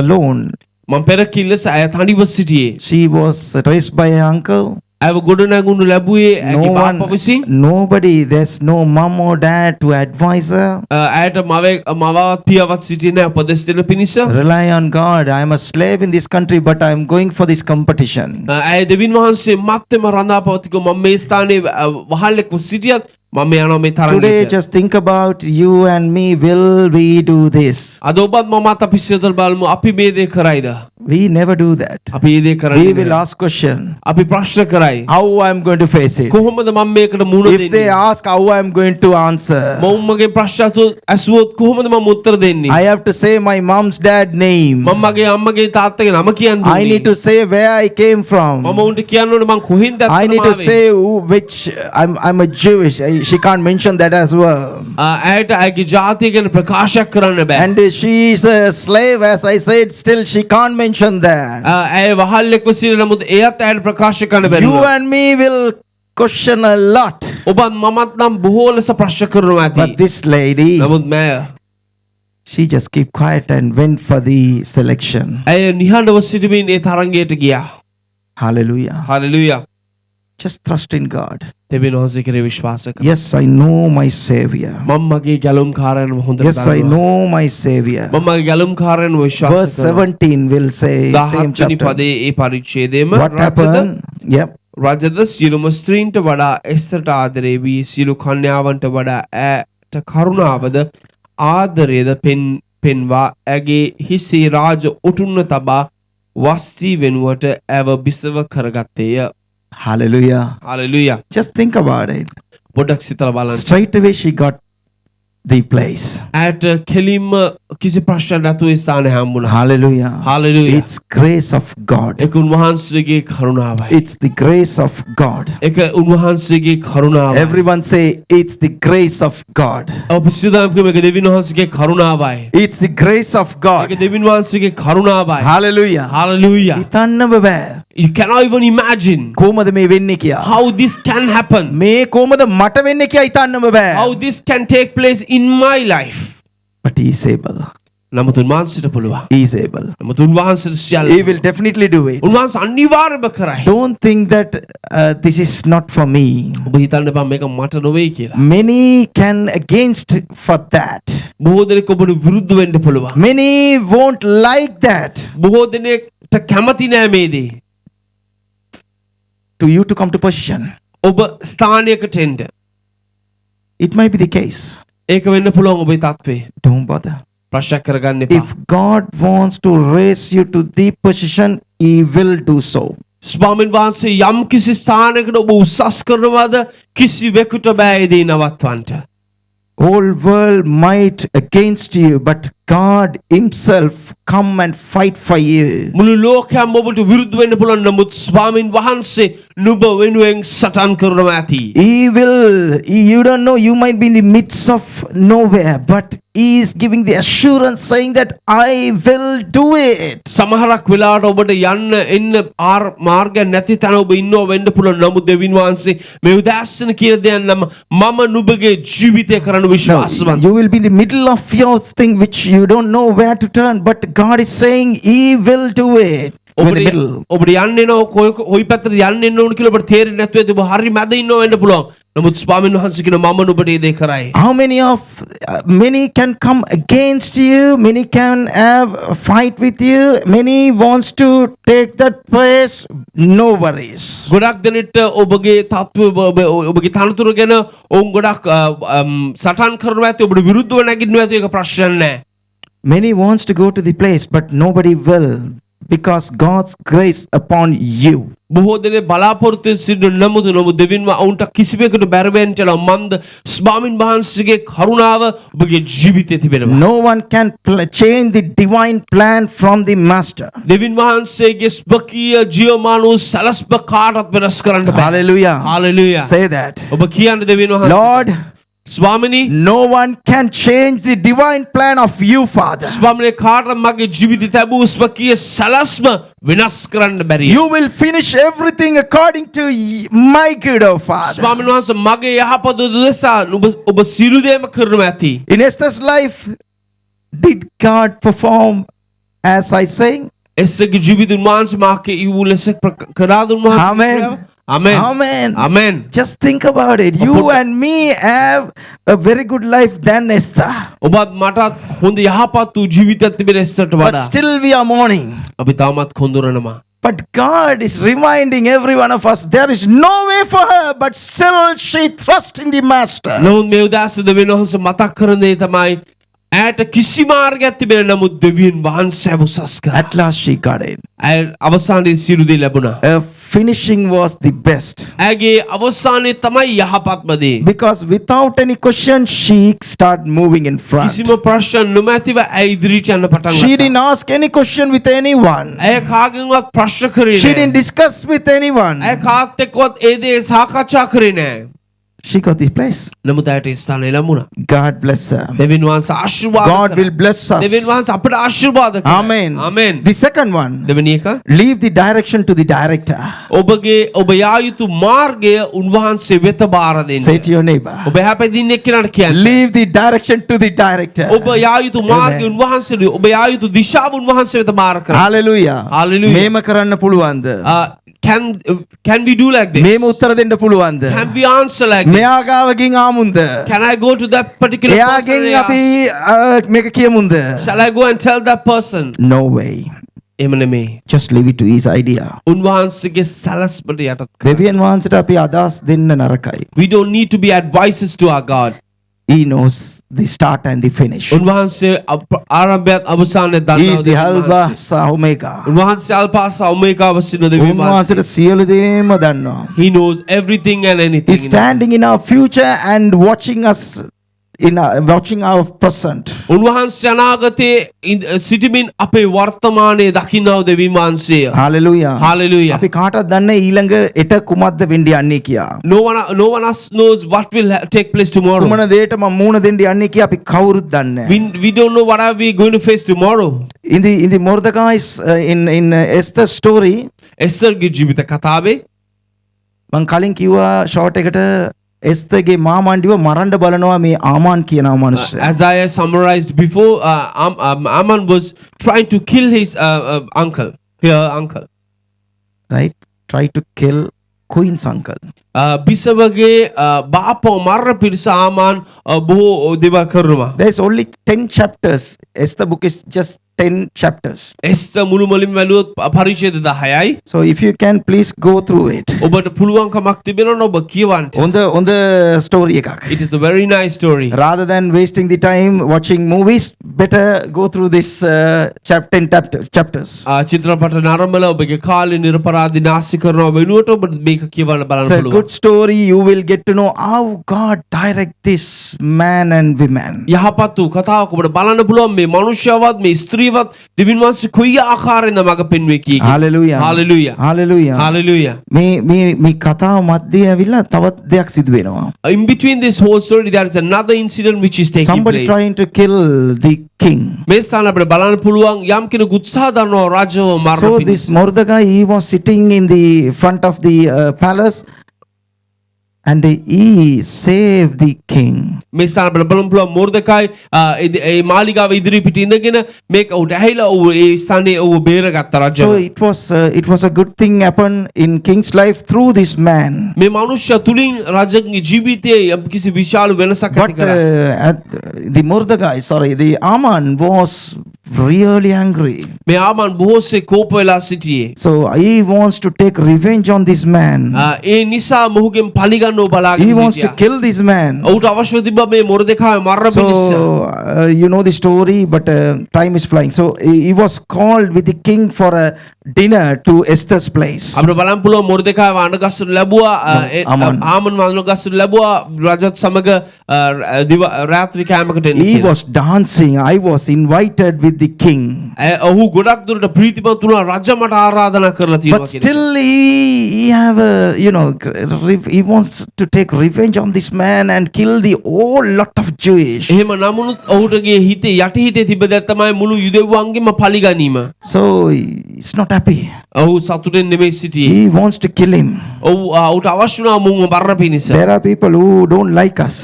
alone. මම පෙර කිව්ලස ඇය තනිව සිටියේ. She was raised by her uncle. ඇව ගොඩනැගුණු ලැබුවේ ඇගේ බාප්පා විසින්. Nobody, there's no mom or dad to advise her. ඇයට මවත් පියාවත් සිටියේ නැහැ උපදෙස් දෙන්න පිණිස. Rely on God. I am a slave in this country, but I am going for this competition. ඇය දෙවියන් වහන්සේ මත්තේම රඳා පවතිකෝ මම මේ ස්ථානයේ වහල්ලෙක්ව සිටියත් මම යනවා මේ Today, තරඟයට. just think about you and me. Will we do this? අද ඔබත් මමත් අපි සිතලා බලමු අපි මේ දේ කරයිද? We never do that. අපි මේ දේ We කරන්නේ will නැහැ. ask question. අපි ප්‍රශ්න කරයි. How I am going to face it? කොහොමද මම මේකට මුහුණ If they දෙන්නේ? ask how I am going to answer, මම මගේ ප්‍රශ්න ඇසුවොත් කොහොමද මම උත්තර දෙන්නේ? I have to say my mom's dad name. මම මගේ අම්මගේ තාත්තගේ නම කියන්න I need to say where I came from. මම උන්ට කියන්න ඕනේ මං කොහෙන්ද I need to ඇත්තටම say which I'm a Jewish. She can't mention that as well. ඇයට ඇගේ ජාතිය ගැන ප්‍රකාශයක් කරන්න බෑ. And she is a slave, as I said. Still, she can't mention that. ඇය වහල්ලෙක්ව සිටින නමුත් එයත් ඇයට ප්‍රකාශ කරන්න You බැහැ. and me will question a lot. ඔබත් මමත් නම් බොහෝ ලෙස ප්‍රශ්න කරනවා But ඇති. this lady, නමුත් මෑ she just keep quiet and went for the selection. ඇය නිහඬව සිටමින් ඒ තරඟයට ගියා. Hallelujah. Hallelujah. Just trust in God. දෙවියන් වහන්සේ කෙරේ විශ්වාස කරන්න. Yes, I know my Savior. මම මගේ ගැලුම්කාරයන්ව හොඳට Yes, I දන්නවා. know my Savior. මම මගේ ගැලුම්කාරයන්ව විශ්වාස Verse කරනවා. 17 will say, same 17 chapter. පදයේ A පරිච්ඡේදයේම What happened? Yep. රජද සියලුම ස්ත්‍රීන්ට වඩා එස්තරට ආදරේ වී සියලු කන්‍යාවන්ට වඩා ඈට කරුණාවද ආදරයද පෙන්වා ඇගේ හිසේ රාජ ඔටුන්න තබා වස්ති වෙනුවට ඇව බිසව කරගත්තේය. Hallelujah. Hallelujah. Just think about it. පොඩ්ඩක් සිතලා බලන්න. Straight away she got the place. ඇයට කෙලින්ම කිසි ප්‍රශ්නයක් නැතුව ඒ ස්ථානය හම්බුණා. Hallelujah. Hallelujah. It's grace of God. ඒක උන්වහන්සේගේ කරුණාවයි. It's the grace of God. ඒක උන්වහන්සේගේ කරුණාවයි. Everyone say, it's the grace of God. අපි සිතාම මේක දෙවියන් වහන්සේගේ කරුණාවයි. It's the grace of ඒක God. දෙවියන් වහන්සේගේ කරුණාවයි. Hallelujah. Hallelujah. හිතන්නම බෑ. You cannot even imagine කොහොමද මේ වෙන්නේ කියලා. how this can happen. මේ කොහොමද මට වෙන්නේ කියලා හිතන්නම බෑ. How this can take place in my life. But he is able. නමුත් උන්වහන්සේට පුළුවන්. He is able. නමුත් උන්වහන්සේට සියල්ල. He will definitely do it. උන්වහන්සේ අනිවාර්යයෙන්ම කරයි. Don't think that this is not for me. ඔබ හිතන්න එපා මේක මට නොවේ කියලා. Many can against for that. බොහෝ දෙනෙක් ඔබට විරුද්ධ වෙන්න පුළුවන්. Many won't like that. බොහෝ දෙනෙක්ට කැමති නෑ මේ දේ. To you to come to position. ඔබ ස්ථානයකට එන්න. It might be the case. ඒක වෙන්න පුළුවන් ඔබේ තත්ත්වේ. Don't bother. ප්‍රශ්න කරගන්න එපා. If God wants to raise you to the position, He will do so. ස්වාමීන් වහන්සේ යම් කිසි ස්ථානයකට ඔබ උසස් කරනවාද කිසිවෙකුට බෑ ඒ දේ නවත්වන්න. Whole world might against you, but God Himself come and fight for you. මුළු ලෝකයම ඔබට විරුද්ධ වෙන්න පුළුවන් නමුත් ස්වාමීන් වහන්සේ නුඹ වෙනුවෙන් සටන් කරනවා ඇති. You don't know, you might be in the midst of nowhere, but He is giving the assurance saying that I will do it. සමහරක් වෙලාවට ඔබට යන්න එන්න මාර්ගයක් නැති තැන ඔබ ඉන්නව වෙන්න පුළුවන් නමුත් දෙවියන් වහන්සේ මේ උදාසන කියන දෙයක් නම් මම නුඹගේ ජීවිතය කරන්න No, විශ්වාසවන්ත. you will be in the middle of your thing which you don't know where to turn, but God is saying He will do it. In the middle. ඔබට යන්න එනවා කොයි පැත්තට යන්න එන්න ඕන කියලා ඔබට තේරෙන්නේ නැතුව ඇති ඔබ හරි මැද ඉන්නව වෙන්න පුළුවන්. නමුත් ස්වාමීන් වහන්සේ කියන මම නුඹට මේ දේ කරයි. How many can come against you, many can have a fight with you, many wants to take that place, no worries. ගොඩක් දෙනෙක්ට ඔබගේ තත්ත්වය ඔබගේ තනතුර ගැන ඔවුන් ගොඩක් සටන් කරනවා ඇති ඔබට විරුද්ධව නැගිටිනවා ඇති ඒක ප්‍රශ්න නැහැ. Many wants to go to the place, but nobody will, because God's grace upon you. බොහෝ දෙනෙක් බලාපොරොත්තු සිටින නමුත් දෙවියන්ව ඔවුන්ට කිසිවෙකුට බැරවෙන්න යන මන්ද ස්වාමින් වහන්සේගේ කරුණාව ඔබගේ ජීවිතේ තිබෙනවා. No one can change the divine plan from the master. දෙවියන් වහන්සේගේ ස්වකීය ජීවමාන වූ සලස්ම කාටවත් වෙනස් කරන්න බෑ. Hallelujah. Hallelujah. Say that. ඔබ කියන්න දෙවියන් වහන්සේ. Lord, ස්වාමිනී no one can change the divine plan of you, Father. ස්වාමිනේ කාටවත් මගේ ජීවිතේ තිබූ ස්වකීය සලස්ම වෙනස් කරන්න බැරි. You will finish everything according to my good, oh Father. ස්වාමීන් වහන්සේ මගේ යහපත උදෙසා ඔබ සියලු දේම කරනවා ඇති. In Esther's life, did God perform as I saying? එස්සගේ ජීවිතේ උන්වහන්සේ මාගේ ඊවු ලෙස කරාද උන්වහන්සේ. Amen. Amen. Amen. Amen. Just think about it. You and me have a very good life than Esther. ඔබත් මටත් හොඳ යහපත් වූ ජීවිතයක් තිබෙන එස්තරට But වඩා. still we are mourning. අපි තාමත් කොඳුරනවා. But God is reminding every one of us there is no way for her, but still she trusts in the master. නමුත් මේ උදාස දෙවියන් වහන්සේ මතක් කරන දේ තමයි ඇයට කිසි මාර්ගයක් තිබෙන නමුත් දෙවියන් වහන්සේව උසස් කරා. At last she got it. ඇය අවසානයේ සියලු දේ ලැබුණා. Her finishing was the best. ඇගේ අවසානයේ තමයි යහපත්ම දේ. Because without any question, she started moving in front. කිසිම ප්‍රශ්න නොමැතිව ඇය ඉදිරියට යන්න පටන් She ගත්තා. didn't ask any question with anyone. ඇය කාගෙන්වත් ප්‍රශ්න කරේ She නැහැ. didn't discuss with anyone. ඇය කාත් එක්කවත් ඒ දේ සාකච්ඡා කරේ නැහැ. She got this place. නමුත් ඇයට ස්ථානය ලැබුණා. God bless her. දෙවියන් වහන්සේ ආශිර්වාද God කරා. will bless us. දෙවියන් වහන්සේ අපට ආශිර්වාද කරා. Amen. Amen. The second one, දෙවෙනි එක leave the direction to the director. ඔබ යා යුතු මාර්ගය උන්වහන්සේ වෙත බාර දෙන්න. Say to your neighbor, ඔබ හැපදින්න එක්කනට කියන්න. leave the direction to the director. ඔබ යා යුතු මාර්ගය Amen. උන්වහන්සේ ඔබ යා යුතු දිශාව උන්වහන්සේ වෙත බාර කරා. Hallelujah. Hallelujah. මේම කරන්න පුළුවන්ද? Can we do like this? මේම උත්තර දෙන්න පුළුවන්ද? Can we answer like this? මෙයා ගාවකින් ආමුන්ද? Can I go to that particular person? එයාගෙන් and අපි ask? මේක කියමුන්ද? Shall I go and tell that person? No way. එහෙම නෙමෙයි. Just leave it to his idea. උන්වහන්සේගේ සලස්මට යටත් කර. දෙවියන් වහන්සේට අපි අදහස් දෙන්න නරකයි. We don't need to be advisors to our God. He knows the start and the finish. උන්වහන්සේ ආරම්භයත් අවසානයත් He දන්නවා. is the Alpha Omega. උන්වහන්සේ අල්ෆා සහ ඔමේගා වශයෙන් දෙවියන් වහන්සේ. උන්වහන්සේට සියලු දේම දන්නවා. He knows everything and anything. He's standing in our future and watching us watching our present. උන්වහන්සේ අනාගතයේ සිටමින් අපේ වර්තමානයේ දකින්නව දෙවියන් වහන්සේ. Hallelujah. Hallelujah. අපි කාටවත් දන්නේ ඊළඟ එට කුමක්ද වෙන්න යන්නේ කියා. No one else knows what will take place tomorrow. කුමන දෙයට මම මූණ දෙන්න යන්නේ කියා අපි කවුරුත් දන්නේ නැහැ. We don't know what are we going to face tomorrow. In the Mordecai's in Esther's story එස්තරගේ ජීවිත කතාවේ මම කලින් කිව්වා ෂෝට් එකට එස්තරගේ මාමණ්ඩිව මරන්න බලනවා මේ ආමාන් කියන මනුස්සයා. as I summarized before, Aman was trying to kill his uncle, her uncle. Right? Try to kill Queen's uncle. බිසවගේ බාපව මරණ පිරිස ආමාන් බොහෝ දේවල් කරනවා. There's only 10 chapters. Esther book is just 10 chapters. එස්තර මුළුමනින්ම බැලුවොත් පරිච්ඡේද 10යි. So if you can please go through it. ඔබට පුළුවන්කමක් තිබෙනවා ඔබ කියවන්න. On the story එකක්. It is a very nice story. Rather than wasting the time watching movies, better go through this 10 chapters. චිත්‍රපට නරඹලා ඔබගේ කාලේ නිර්පරාදී නාස්ති කරනවා වෙනුවට ඔබට මේක කියවන්න බලන්න It's a පුළුවන්. good story. You will get to know how God direct this man and women. යහපත් වූ කතාවක් ඔබට බලන්න පුළුවන් මේ මනුෂ්‍යවත් මේ ස්ත්‍රීවත් දෙවියන් වහන්සේ කොයි ආකාරයෙන්ද මඟ පෙන්වේ කී. Hallelujah. Hallelujah. Hallelujah. Hallelujah. මේ කතාව මැද්දේ ඇවිල්ලා තවත් දෙයක් සිදු වෙනවා. In between this whole story there is another incident which is taking Somebody place. trying to kill the king. මේ ස්ථාන අපිට බලන්න පුළුවන් යම් කෙනෙකු උත්සාහ දරනවා රාජ්‍යව මරණ So පිණිස. this Mordecai, he was sitting in the front of the palace and he saved the king. මේ ස්ථාන අපිට බලන්න පුළුවන් මොර්දෙකයි ඒ මාලිගාව ඉදිරි පිට ඉඳගෙන මේක උට ඇහිලා ඌ ඒ ස්ථානේ ඌ බේරගත්ත රජව. So it was a good thing happened in king's life through this man. මේ මනුෂ්‍ය තුලින් රජගේ ජීවිතයේ යම් කිසි විශාල වෙනසක් ඇති But කරා. the Mordecai, the Haman was really angry. මේ ආමන් බොහෝසේ කෝප වෙලා සිටියේ. So he wants to take revenge on this man. ඒ නිසා මොහුගෙන් පලිගන්නව He බලාගෙන wants to සිටියා. kill this man. ඔහුට අවශ්‍ය තිබ්බා මේ මොර්දෙකාය මරණ පිණිස. So you know the story, but time is flying. So he was called with the king for a dinner to Esther's place. අපිට බලන්න පුළුවන් මොර්දෙකායව අඬගස්සනු ලැබුවා. ආමන් අඬගස්සනු ලැබුවා රජත් සමග රාත්‍රී කෑමකට එන්න He කියලා. was dancing. I was invited with the king. ඔහු ගොඩක් දුරට ප්‍රීතිමත් වුණා රජ මට ආරාධනා කරලා තියෙනවා But කියලා. still he have a, he wants to take revenge on this man and kill the whole lot of Jewish. එහෙම නමුත් ඔහුටගේ හිතේ යටි හිතේ තිබ්බ දේ තමයි මුළු යුදෙව්වන්ගෙම පලිගැනීම. So he's not happy. ඔහු සතුටෙන් නෙමෙයි සිටියේ. He wants to kill him. ඔහුට අවශ්‍ය වුණා මුන්ව මරණ පිණිස. There are people who don't like us.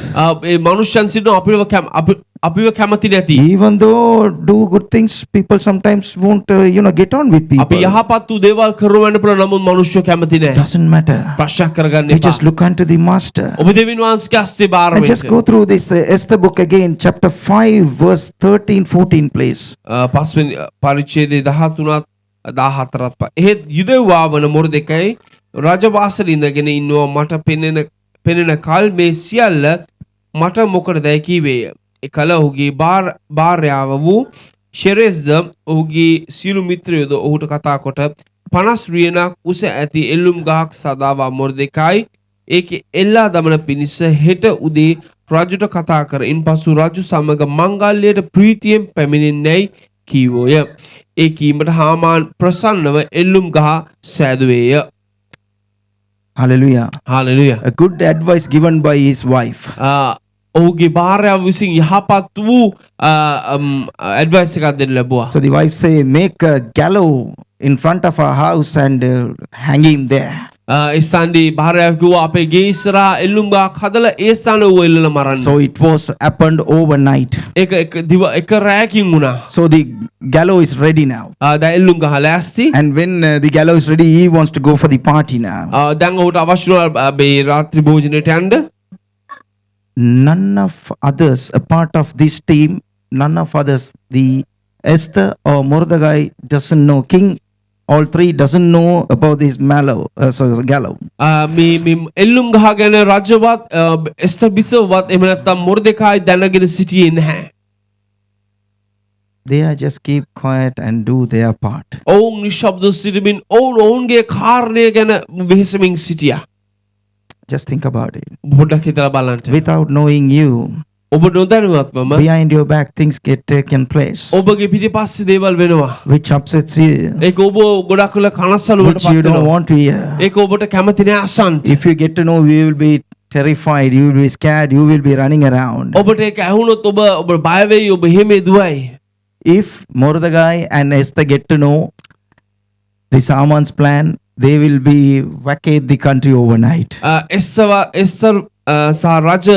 ඒ මනුෂ්‍යයන් සිටිනවා අපිව කැමති නැති. Even though do good things, people sometimes won't get on with අපි people. යහපත් වූ දේවල් කරවන්න පුළුවන් නමුත් මනුෂ්‍යෝ කැමති නැහැ. Doesn't matter. ප්‍රශ්නයක් කරගන්න We එපා. just look unto the master. ඔබ දෙවියන් වහන්සේගේ හස්තේ බාර And just වෙන්න. go through this Esther book again, chapter 5, verse 13-14, please. පස්වෙනි පරිච්ඡේදයේ 13ත් 14ත් එහෙත් යුදෙව්වා වන මොර්දෙකයි රජවාසල ඉඳගෙන ඉන්නවා මට පෙනෙන කල් මේ සියල්ල මට මොකටදයි කීවේය. එකල ඔහුගේ භාර්යාව වූ ෂෙරෙස්ද ඔහුගේ සියලු මිත්‍රයෝද ඔහුට කතා කොට 50 රියනක් උස ඇති එල්ලුම් ගහක් සදාවා මොර්දෙකයි ඒකේ එල්ලා දමන පිණිස හෙට උදේ රජුට කතා කර ඉන්පසු රජු සමග මංගල්‍යයට ප්‍රීතියෙන් පැමිණෙන්නේයි කීවෝය. ඒ කීමට හාමාන් ප්‍රසන්නව එල්ලුම් ගහ සෑදුවේය. Hallelujah. Hallelujah. A good advice given by his wife. ඔහුගේ භාර්යාව විසින් යහපත් වූ ඇඩ්වයිස් එකක් දෙන්න ලැබුවා. So the wife say, make a gallows in front of our house and hang him there. ස්ථානයේ භාර්යාව කිව්වා අපේ ගේ ඉස්සරහා එල්ලුම් ගහක් හදලා ඒ ස්ථානයේ ඌ එල්ලලා මරන්න. So it was happened overnight. එක රැයකින් වුණා. So the gallows is ready now. දැන් එල්ලුම් ගහ ලෑස්ති. And when the gallows is ready, he wants to go for the party now. දැන් ඔහුට අවශ්‍ය වුණා මේ රාත්‍රී භෝජනයට යන්න. None of others, a part of this team, none of others, the Esther or Mordecai doesn't know. King, all three doesn't know about this gallows. මේ එල්ලුම් ගහ ගැන රජවත් එස්තර් බිසවවත් එහෙම නැත්නම් මොර්දෙකායි දැනගෙන සිටියේ නැහැ. They are just keep quiet and do their part. ඔවුන් නිශ්ශබ්ද සිටමින් ඔවුන්ගේ කාර්යය ගැන වෙහෙසමින් සිටියා. Just think about it. පොඩ්ඩක් හිතලා බලන්න. Without knowing you, ඔබ නොදැනුවත්වම behind your back things get taken place, ඔබගේ පිටිපස්සේ දේවල් වෙනවා. which upsets you, ඒක ඔබ ගොඩක් වෙලා කනස්සලුවට which you පත් don't වෙනවා. want to hear. ඒක ඔබට කැමති නෑ අසන්න. If you get to know, you will be terrified, you will be scared, you will be running around. ඔබට ඒක ඇහුනොත් ඔබ බය වෙයි ඔබ එහෙම දුවයි. If Mordecai and Esther get to know this Haman's plan, they will be vacate the country overnight. එස්තර් සහ රජ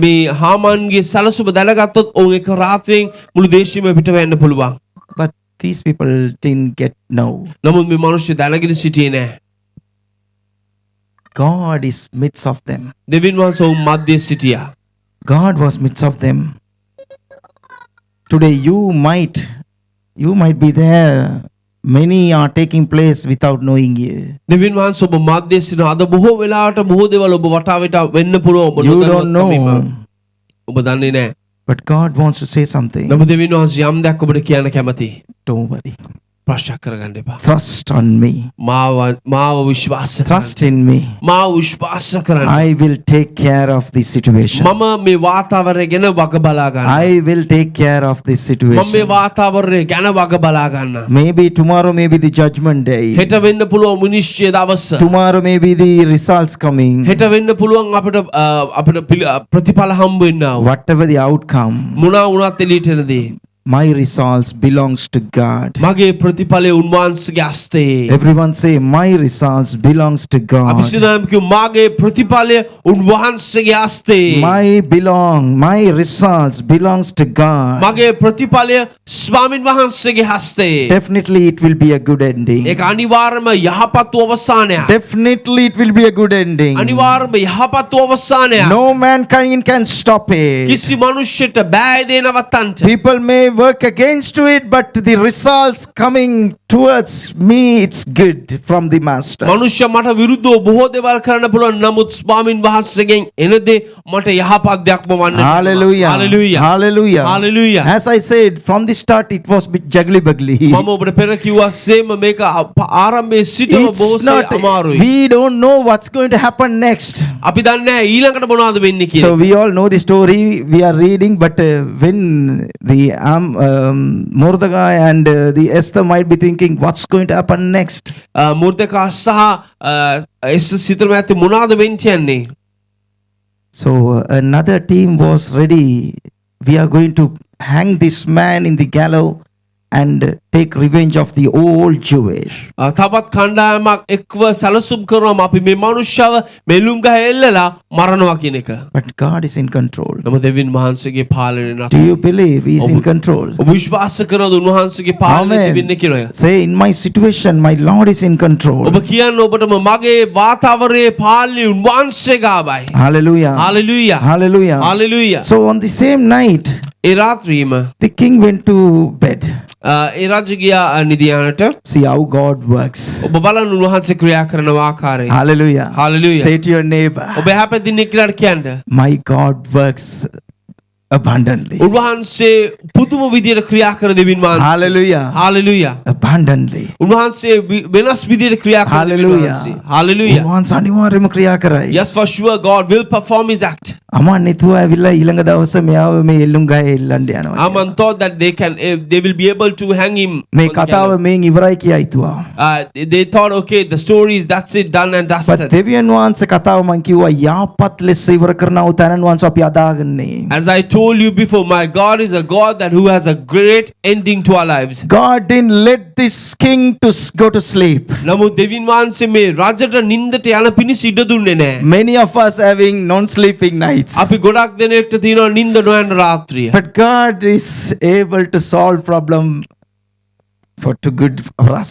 මේ හාමාන්ගේ සැලසුම දැනගත්තොත් ඔවුන් එක රාත්‍රියෙන් මුළු දේශයම පිට වෙන්න පුළුවන්. But these people didn't get know. නමුත් මේ මිනිස්සු දැනගෙන සිටියේ නැහැ. God is midst of them. දෙවියන් වහන්සේ ඔවුන් මැද්දේ සිටියා. God was midst of them. Today you might be there. Many are taking place without knowing you. දෙවියන් වහන්සේ ඔබ මැද්දේ සිටින අද බොහෝ වෙලාවට බොහෝ දේවල් ඔබ වටා වෙන්න පුළුවන් ඔබ You don't know. ඔබ දන්නේ නැහැ. But God wants to say something. නමුත් දෙවියන් වහන්සේ යම් දෙයක් ඔබට කියන්න කැමතියි. Don't worry. ප්‍රශ්නයක් කරගන්න එපා. Trust on me. මාව විශ්වාස කරන්න. Trust in me. මාව විශ්වාස කරන්න. I will take care of this situation. මම මේ වාතාවරණය ගැන වග බලා ගන්නවා. I will take care of this මම මේ situation. වාතාවරණය ගැන වග බලා ගන්නවා. Maybe tomorrow may be the judgment day. හෙට වෙන්න පුළුවන් විනිශ්චය දවස. Tomorrow may be the results coming. හෙට වෙන්න පුළුවන් අපිට ප්‍රතිඵල හම්බ වෙන්න. Whatever the outcome, මොනවා වුණත් එළියට එනදී my results belongs to God. මගේ ප්‍රතිඵලය උන්වහන්සේගේ හස්තේ. Everyone say, my results belongs to අපි God. සිතාම කිව්ව මාගේ ප්‍රතිඵලය උන්වහන්සේගේ හස්තේ. My results belongs to God. මගේ ප්‍රතිඵලය ස්වාමින් වහන්සේගේ හස්තේ. Definitely it will be a good ending. ඒක අනිවාර්යයෙන්ම යහපත් වූ අවසානයක්. Definitely it will be a good ending. අනිවාර්යයෙන්ම යහපත් වූ අවසානයක්. No mankind can stop it. කිසි මනුෂ්‍යෙට බෑ දේ නවත්තන්න. People may work against to it, but the results coming towards me, it's good from the master. මනුෂ්‍ය මට විරුද්ධව බොහෝ දේවල් කරන්න පුළුවන් නමුත් ස්වාමින් වහන්සේගෙන් එන දේ මට යහපත් දෙයක්ම වන්නට වෙනවා. Hallelujah. Hallelujah. Hallelujah. Hallelujah. As I said, from the start, it was bit juggly buggly. මම ඔබට පෙර කිව්වා සේම මේක ආරම්භයේ සිටම It's බොහෝසේ not, අමාරුයි. we don't know what's going to happen next. අපි දන්නේ නැහැ ඊළඟට මොනවද වෙන්නේ කියලා. So we all know the story we are reading, but when the Mordecai and the Esther might be thinking, what's going to happen next? මුර්දෙකා සහ එස්තර් සිතම ඇති මොනවද වෙන්න යන්නේ? So another team was ready. We are going to hang this man in the gallows and take revenge of the old Jewish. තවත් කණ්ඩායමක් එක්ව සැලසුම් කරනවා අපි මේ මනුෂ්‍යව මෙලුම් ගහ එල්ලලා මරනවා කියන එක. But God is in control. නමුත් දෙවියන් වහන්සේගේ පාලනය Do නැත. you believe He is in control? ඔබ විශ්වාස කරනවද උන්වහන්සේගේ පාලනය තිබෙන්නේ කියලා? Say, in my situation, my Lord is in control. ඔබ කියන්න ඔබටම මගේ වාතාවරයේ පාලනය උන්වහන්සේ ගාවයි. Hallelujah. Hallelujah. Hallelujah. Hallelujah. So on the same night, A රාත්‍රියේම the king went to bed. ඒ රජු ගියා නිදියානට. See how God works. ඔබ බලන්න උන්වහන්සේ ක්‍රියා කරන ආකාරය. Hallelujah. Hallelujah. Say to your neighbor, ඔබ හැපදින්න එක්කනට කියන්න. my God works abundantly. උන්වහන්සේ පුදුම විදියට ක්‍රියා කර දෙවියන් වහන්සේ. Hallelujah. Hallelujah. Abundantly. උන්වහන්සේ වෙනස් විදියට ක්‍රියා කර දෙවියන් Hallelujah. වහන්සේ. Hallelujah. උන්වහන්සේ අනිවාර්යයෙන්ම ක්‍රියා කරයි. Yes, for sure God will perform his act. අමන් නිතුව ඇවිල්ලා ඊළඟ දවසේ මෙයාව මේ එල්ලුම් ගහේ එල්ලන්න යනවා. Aman thought that they will be able to hang him. මේ on the කතාව gallows. මෙන් ඉවරයි කියා හිතුවා. They thought okay the story is that's it done and But dusted. දෙවියන් වහන්සේ කතාව මං කිව්වා යාපත් ලෙස ඉවර කරන වූ තැනන් වහන්සේ අපි අදාගන්නේ. As I told you before, my God is a God that who has a great ending to our lives. God didn't let this king to go to sleep. නමුත් දෙවියන් වහන්සේ මේ රජට නින්දට යන පිණිස ඉඩ දුන්නේ නැහැ. Many of us having non-sleeping nights. අපි ගොඩක් දෙනෙක්ට තියෙනවා නින්ද නොයන රාත්‍රිය. But God is able to solve problem for too good for us.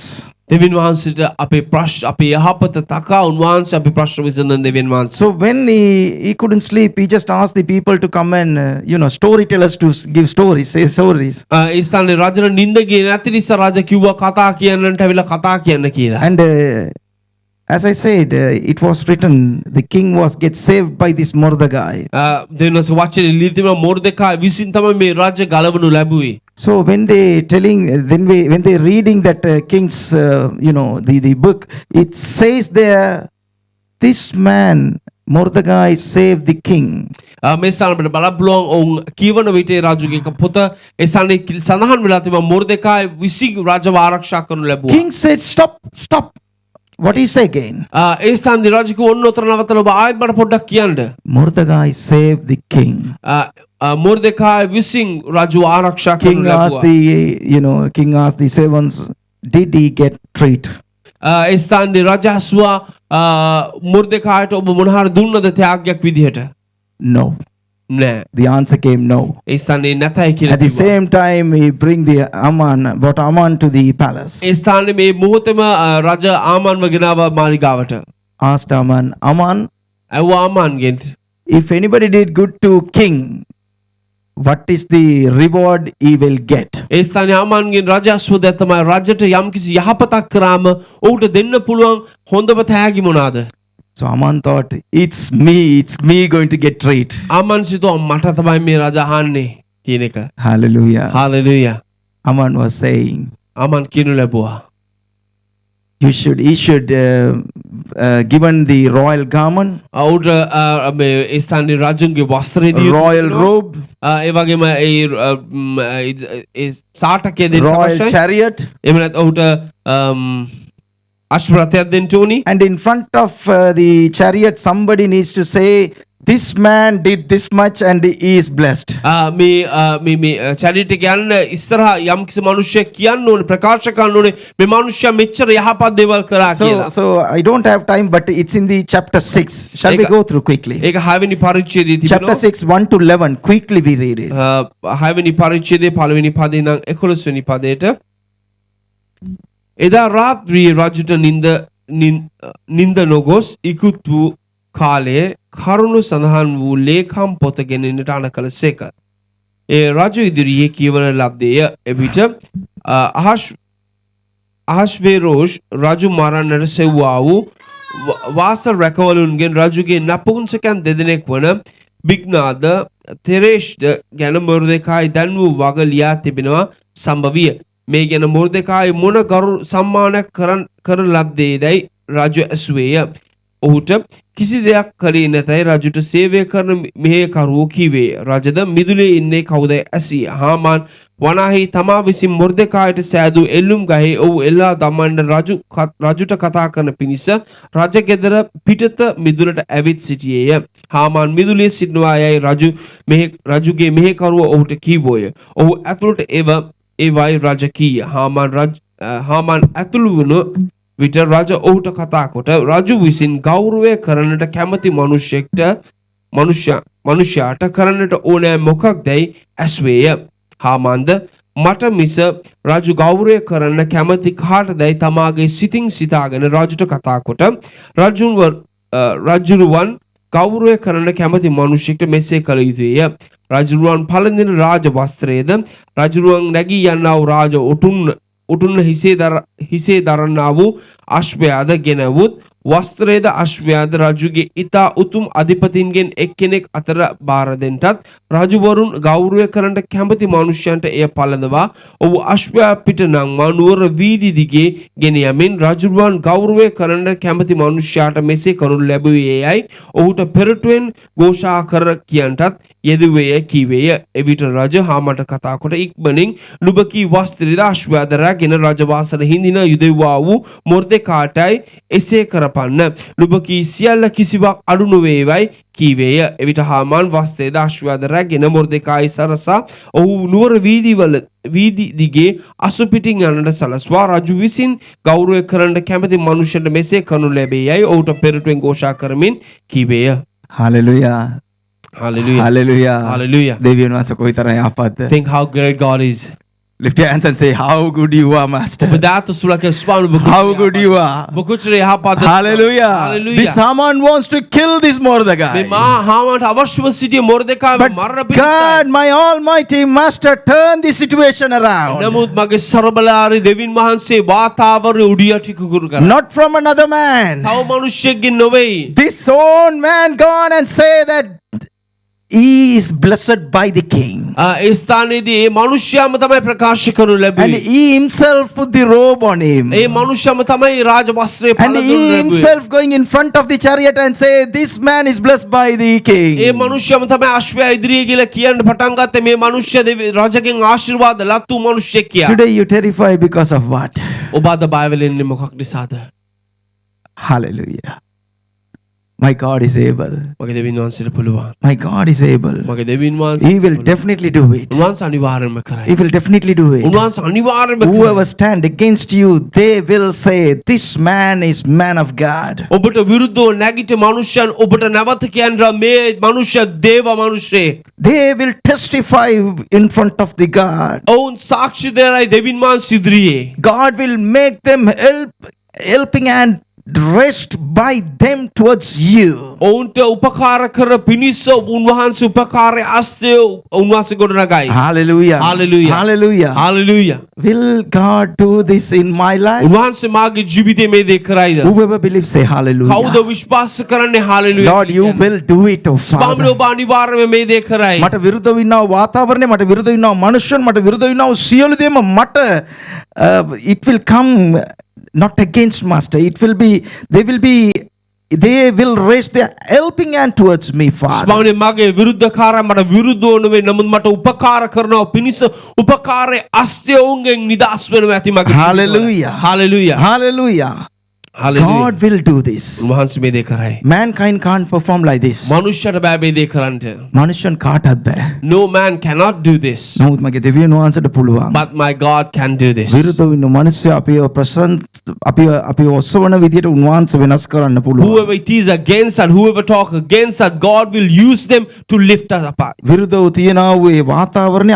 දෙවියන් වහන්සේට අපේ ප්‍රශ්න අපේ යහපත තකා උන්වහන්සේ අපේ ප්‍රශ්න විසඳන දෙවියන් වහන්සේ. So when he couldn't sleep, he just asked the people to come and storytellers to give stories, say stories. ඒ ස්ථානේ රජන නින්ද ගියේ නැති නිසා රජ කිව්වා කතා කියන්නට ඇවිල්ලා කතා කියන්න කියලා. And as I said, it was written, the king was get saved by this Mordecai. දෙවියන් වහන්සේ වචනේ ලියලා තිබුණා මොර්දෙකායි විසින් තමයි මේ රජ ගලවනු ලැබුවේ. So when they telling, when they reading that king's, the book, it says there, this man Mordecai saved the king. මේ ස්ථානවල බලපුලුවන් ඔවුන් කියවන විට රාජුගේ පොත ඒ ස්ථානයේ සඳහන් වෙලා තිබෙනවා මොර්දෙකායි විසින් රජව ආරක්ෂා කරනු ලැබුවා. King said, stop. What is again? ඒ ස්ථානයේ රාජුක ඔන්න උතර නවත්තලා ඔබ ආයෙත් මට පොඩ්ඩක් කියන්න. Mordecai saved the king. මොර්දෙකායි විසින් රජව ආරක්ෂා කරනු King asked ලැබුවා. king asked the servants, did he get treat? ඒ ස්ථානයේ රජ ඇසුවා මොර්දෙකායිට ඔබ මොන හරි දුන්නද ත්‍යාගයක් විදිහට? No. නෑ. The answer came no. ඒ ස්ථානයේ නැතයි කියලා At the කිව්වා. same time, he brought Aman to the palace. ඒ ස්ථානයේ මේ මොහොතේම රජ ආමන්ව ගෙනාවා මාලිගාවට. Asked Aman, ඇහුවා ආමන්ගෙන් if anybody did good to king, what is the reward he will get? ඒ ස්ථානයේ ආමන්ගෙන් රජ ඇසුවා තමයි රජට යම්කිසි යහපතක් කරාම ඔහුට දෙන්න පුළුවන් හොඳම තෑගි මොනවාද? So Aman thought, it's me going to get treat. ආමන් සිතුවා මට තමයි මේ රජ අහන්නේ කියන එක. Hallelujah. Hallelujah. Aman was saying, ආමන් කියනු ලැබුවා. he should given the royal garment, ඔහුට මේ ඒ ස්ථානයේ රජුන්ගේ වස්ත්‍රය දිය royal robe, ඒ වගේම ඒ සාටකය දෙන්න royal අවශ්‍යයි. chariot, එහෙම නැත්නම් ඔහුට අශ්වරථයක් දෙන්න ඕනි. and in front of the chariot somebody needs to say, this man did this much and he is blessed. මේ චැරිට් එක යන්න ඉස්සරහා යම්කිසි මිනිහෙක් කියන්න ඕනේ ප්‍රකාශ කරන්න ඕනේ මේ මිනිහයා මෙච්චර යහපත් දේවල් කරා කියලා. So I don't have time, but it's in the chapter 6. Shall we go through quickly? ඒක 6 වෙනි පරිච්ඡේදයේ Chapter තිබෙනවා. 6, 1 to 11. Quickly we read it. 6 වෙනි පරිච්ඡේදයේ 1 වෙනි පදේ ඉඳන් 11 වෙනි පදයට එදා රාත්‍රියේ රජුට නින්ද නොගොස් ඉක්ුත් වූ කාලයේ කරුණු සඳහන් වූ ලේඛම් පොත ගෙනෙන්නට අණ කළසේක. ඒ රජු ඉදිරියේ කියවන ලද්දේය. එවිට අහශ්වේරෝෂ් රජු මරන්නට සෙව්වා වූ වාස රැකවලුන්ගෙන් රජුගේ නපුංසකයන් දෙදෙනෙක් වන බිග්නාද තෙරේෂ්ද ගැන මොර්දෙකායි දැන් වූ වග ලියා තිබෙනවා සම්භවිය. මේ ගැන මොර්දෙකායි මොන ගරු සම්මානයක් කරන ලද්දේදයි රජු ඇසුවේය. ඔහුට කිසි දෙයක් කළේ නැතයි රජුට සේවය කරන මෙහෙකරුවෝ කීවේ. රජද මිදුලේ ඉන්නේ කවුදයි ඇසී. හාමාන් වනාහි තමා විසින් මොර්දෙකායට සෑදූ එල්ලුම් ගහේ ඔහු එල්ලා දමන්න රජුට කතා කරන පිණිස රජගෙදර පිටත මිදුලට ඇවිත් සිටියේය. හාමාන් මිදුලේ සිටිනවා යයි රජුගේ මෙහෙකරුව ඔහුට කීවෝය. ඔහු ඇතුළට ඒවයි රජ කීය. හාමාන් ඇතුළු වුණු විට රජ ඔහුට කතා කොට රජු විසින් ගෞරවය කරන්නට කැමති මනුෂ්‍යයාට කරන්නට ඕනෑ මොකක්දැයි ඇස්වේය. හාමාන්ද මට මිස රජු ගෞරවය කරන්න කැමති කාටදැයි තමාගේ සිතින් සිතාගෙන රජුට කතා කොට රජුරුවන් ගෞරවය කරන්න කැමති මනුෂ්‍යෙක්ට මෙසේ කළ යුතුය. රජුරුවන් පළඳින රාජ වස්ත්‍රයේද රජුරුවන් නැගී යන්නා වූ රාජ උටුන්න හිසේ දරන්නා වූ අශ්වයාද ගෙනවුත් වස්ත්‍රයේද අශ්වයාද රජුගේ ඉතා උතුම් අධිපතින්ගෙන් එක්කෙනෙක් අතර බාර දෙන්නටත් රජුවරුන් ගෞරවය කරන්නට කැමති මනුෂ්‍යයන්ට එය පළඳවා ඔහු අශ්වයා පිට නංවා නුවර වීදි දිගේ ගෙන යමින් රජුරුවන් ගෞරවය කරන්නට කැමති මනුෂ්‍යයාට මෙසේ කරනු ලැබුවේ යයි ඔහුට පෙරටුවෙන් ഘോഷා කර කියන්ටත් යෙදුවේය කීවේය. එවිට රජ හාමට කතා කොට ඉක්මනින් නුඹ කී වස්ත්‍රයේද අශ්වයාද රැගෙන රජවාසල හිඳින යුදෙව්වා වූ මොර්දෙකාටයි එසේ කරපන්න. නුඹ කී සියල්ල කිසිවක් අඩු නොවේවයි කීවේය. එවිට හාමාන් වස්ත්‍රයේද අශ්වයාද රැගෙන මොර්දෙකායි සරසා ඔහු නුවර වීදි දිගේ අසුපිටින් යන්නට සලස්වා රජු විසින් ගෞරවය කරන්න කැමති මනුෂ්‍යන්ට මෙසේ කරනු ලැබේ යයි ඔහුට පෙරටුවෙන් ഘോഷා කරමින් කීවේය. Hallelujah. Hallelujah. Hallelujah. Hallelujah. දෙවියන් වහන්සේ කොයිතරම් යහපත්ද. Think how great God is. Lift your hands and say, how good you are, Master. Bedato sulla che spawno How good you are. Bokuchre hapad. Hallelujah. Hallelujah. This Haman wants to kill this Mordecai. Me ma Haman avashwa city Mordecai marra But God, my almighty Master, turn this situation around. Namut mage sarbalari devin mahanse වාතාවරණය උඩියට කුකුරු කරා. Not from another man. තව මිනිහෙක්ගෙන් නෙවෙයි. This own man gone and say that he is blessed by the king. ඒ ස්ථානයේදී ඒ මිනිහයාම තමයි ප්‍රකාශ කරනු And ලැබුවේ. he himself put the robe on him. ඒ මිනිහයාම තමයි රාජ වස්ත්‍රය And පළඳිනු he ලැබුවේ. himself going in front of the chariot and say, this man is blessed by the A king. මිනිහයාම තමයි අශ්වයා ඉදිරියේ ගිහලා කියන්න පටන් ගත්තේ මේ මිනිහයා රජගෙන් ආශිර්වාද ලත්තු මිනිහෙක් කියලා. Today you terrify because of what? ඔබ අද බය වෙලෙන්නේ මොකක් නිසාද? Hallelujah. My God is able. මගේ දෙවියන් වහන්සේට පුළුවන්. My God is able. මගේ දෙවියන් වහන්සේ He will definitely do it. උන්වහන්සේ අනිවාර්යයෙන්ම කරයි. He will definitely do it. උන්වහන්සේ අනිවාර්යයෙන්ම කරයි. Whoever stand against you, they will say, this man is man of God. ඔබට විරුද්ධව නැගිට මනුෂ්‍යයන් ඔබට නැවත කියනවා මේ මනුෂ්‍ය දේව මනුෂ්‍යෙක්. They will testify in front of the God. ඔවුන් සාක්ෂි දෙනයි දෙවියන් වහන්සේ ඉදිරියේ. God will make them helping and rest by them towards you. ඔවුන්ට උපකාර කර පිණිස උන්වහන්සේ උපකාරය අස්තය උන්වහන්සේ ගොඩනගයි. Hallelujah. Hallelujah. Hallelujah. Hallelujah. Will God do this in my life? උන්වහන්සේ මාගේ ජීවිතේ මේ දේ කරයිද? Whoever believes, say කවුද hallelujah. විශ්වාස කරන්නේ hallelujah? Lord, you will do it, oh ස්වාමීන් Father. ඔබ අනිවාර්යයෙන්ම මේ දේ කරයි. මට විරුද්ධව ඉන්නව වාතාවරණය, මට විරුද්ධව ඉන්නව මනුෂ්‍යයන්, මට විරුද්ධව ඉන්නව සියලු දේම මට it will come not against Master. It will be, they will raise their helping hand towards me, Father. ස්වාමීන් මගේ විරුද්ධකාරය මට විරුද්ධව නෙවෙයි නමුත් මට උපකාර කරනවා පිණිස උපකාරයේ අස්තය ඔවුන්ගෙන් නිදහස් වෙනවා ඇති මගේ. Hallelujah. Hallelujah. Hallelujah. Hallelujah. God will do this. උන්වහන්සේ මේ දේ කරයි. Mankind can't perform like this. මනුෂ්‍යයට බෑ මේ දේ කරන්න. මනුෂ්‍යයන් කාටවත් බෑ. No man cannot do this. නමුත් මගේ දෙවියන් වහන්සේට පුළුවන්. But my God can do this. විරුද්ධව ඉන්න මිනිස්සු අපිව අපිව ඔසවන විදියට උන්වහන්සේ වෙනස් කරන්න පුළුවන්. Whoever it is against and whoever talk against that, God will use them to lift us up. විරුද්ධව තියනා වූ ඒ වාතාවරණය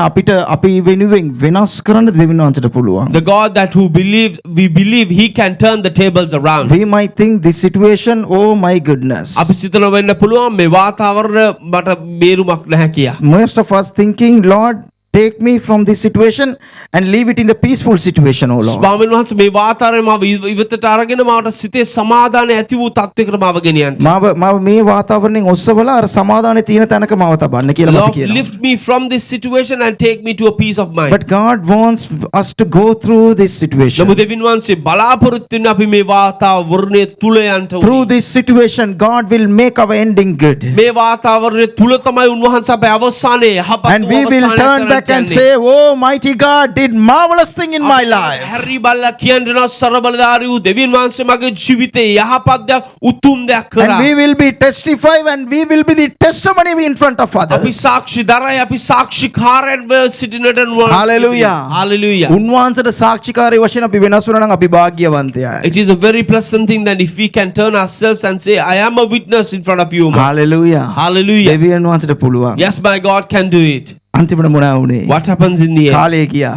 අපි වෙනුවෙන් වෙනස් කරන්න දෙවියන් වහන්සේට පුළුවන්. The God that we believe He can turn the tables around. පුරාන් we might think this situation, oh my goodness. අපි සිතනවා වෙන්න පුළුවන් මේ වාතාවරණ මට බේරුමක් නැහැ කියා. Most of us thinking, Lord, take me from this situation and leave it in the peaceful situation, oh Lord. ස්වාමීන් වහන්සේ මේ වාතාවරණය මාව ඉවතට අරගෙන මාවට සිතේ සමාදානය ඇති වූ තත්වයකට මාව ගෙනියන්න. මාව මේ වාතාවරණයෙන් ඔස්සවලා අර සමාදානයේ තියෙන තැනක මාව තබන්න කියලා අපි Lord, කියනවා. lift me from this situation and take me to a peace of mind. But God wants us to go through this situation. නමුත් දෙවියන් වහන්සේ බලාපොරොත්තු වෙන අපි මේ වාතාවරණය තුල යන්න Through ඕනේ. this situation, God will make our ending good. මේ වාතාවරණය තුල තමයි උන්වහන්සේ අපේ අවසානයේ යහපත් And we will turn back and say, oh mighty God did marvelous thing in my life. හැරි බල්ලා කියනවා සරබලධාරී වූ දෙවියන් වහන්සේ මගේ ජීවිතේ යහපත් දෙයක් උතුම් දෙයක් And කරා. we will be testify and we will be the testimony in front of අපි others. සාක්ෂි දරයි අපි සාක්ෂිකාරයන් ව සිටිනට නුවණ. Hallelujah. Hallelujah. උන්වහන්සේට සාක්ෂිකාරී වශයෙන් අපි වෙනස් වෙනවා නම් අපි වාග්යවන්තයයි. It is a very pleasant thing that if we can turn ourselves and say, I am a witness in front of you. Ma." Hallelujah. Hallelujah. දෙවියන් වහන්සේට පුළුවන්. Yes, my God can do it. අන්තිමට මොනා වුනේ? What happens in the end? කාලය ගියා.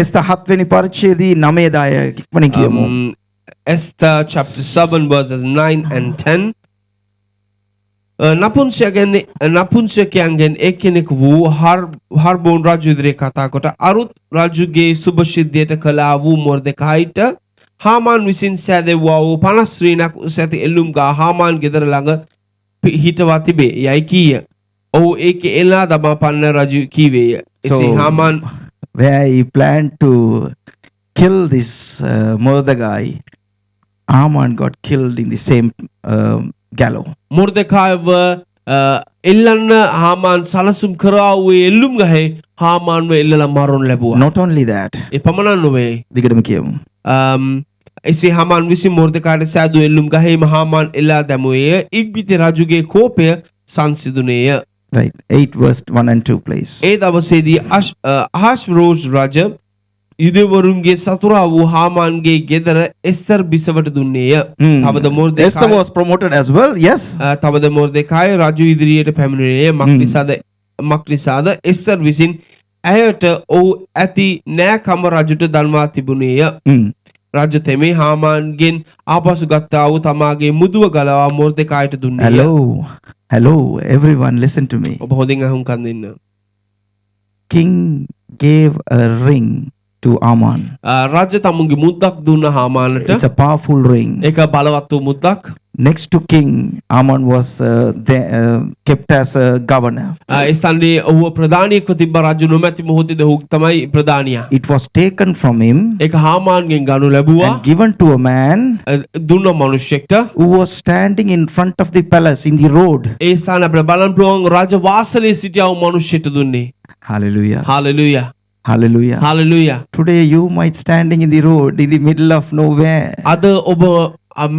එස්ත 7 වෙනි පරිච්ඡේදයේ 9 10 ඉක්මනින් කියමු. Esther chapter 7 verses 9 and 10. නපුංසකයන්ගෙන් එක්කෙනෙක් වූ හර්බෝන් රජු ඉදිරියේ කතා කොට අරුත් රජුගේ සුභ සිද්ධියට කළා වූ මොර්දෙකායිට හාමාන් විසින් සෑදෙව්වා වූ 50 ශ්‍රීණක් උස ඇති එල්ලුම් ගා හාමාන් ගෙදර ළඟ හිටවා තිබේ යයි කීය. ඔහු ඒකේ එල්ලා දමා පන්න රජු කීවේය. එසේ හාමාන් where he planned to kill this Mordecai, Haman got killed in the same gallows. මොර්දෙකායව එල්ලන්න හාමාන් සලසුම් කරා වූ එල්ලුම් ගහේ හාමාන්ව එල්ලලා මරණු ලැබුවා. Not only that, ඒ පමණක් නොවේ. දිගටම කියමු. එසේ හාමාන් විසින් මොර්දෙකායට සෑදූ එල්ලුම් ගහේම හාමාන් එල්ලා දැමුවේය. ඉක්බිති රජුගේ කෝපය සංසිඳුනේය. Right. 8 verse 1 and 2 please. ඒ දවසේදී අහස්වරෝෂ් රජ යුදෙවරුන්ගේ සතුරා වූ හාමාන්ගේ ගෙදර එස්තර් බිසවට දුන්නේය. තවද Esther මොර්දෙකාය was promoted as well. Yes. තවද මොර්දෙකාය රජු ඉදිරියට පැමිණුණේ. මක්නිසාද එස්තර් විසින් ඇයට ඔහු ඇති නෑකම රජුට දන්වා තිබුණේය. රජු තෙමේ හාමාන්ගෙන් ආපසු ගත්තා වූ තමාගේ මුදුව ගලවා මොර්දෙකායට දුන්නේය. Hello everyone, listen to me. ඔබ හොඳින් අහුම්කන් දෙන්න. King gave a ring to Haman. රජ තමුන්ගේ මුද්දක් දුන්න හාමානට. It's a powerful ring. ඒක බලවත් වූ මුද්දක්. Next to king, Haman was kept as a governor. ඒ ස්ථානයේ ඔහුව ප්‍රධානියෙක්ව තිබ්බ රජු නොමැති මොහොතේද ඔහු තමයි ප්‍රධානියා. It was taken from him ඒක හාමාන්ගෙන් ගනු ලැබුවා. and given to a man දුන්න මිනිහෙක්ට. who was standing in front of the palace in the road. ඒ ස්ථාන අපිට බලන්න පුළුවන් රජ වාසලේ සිටියා වූ මිනිහෙක්ට දුන්නේ. Hallelujah. Hallelujah. Hallelujah. Hallelujah. Today you might standing in the road in the middle of nowhere. අද ඔබ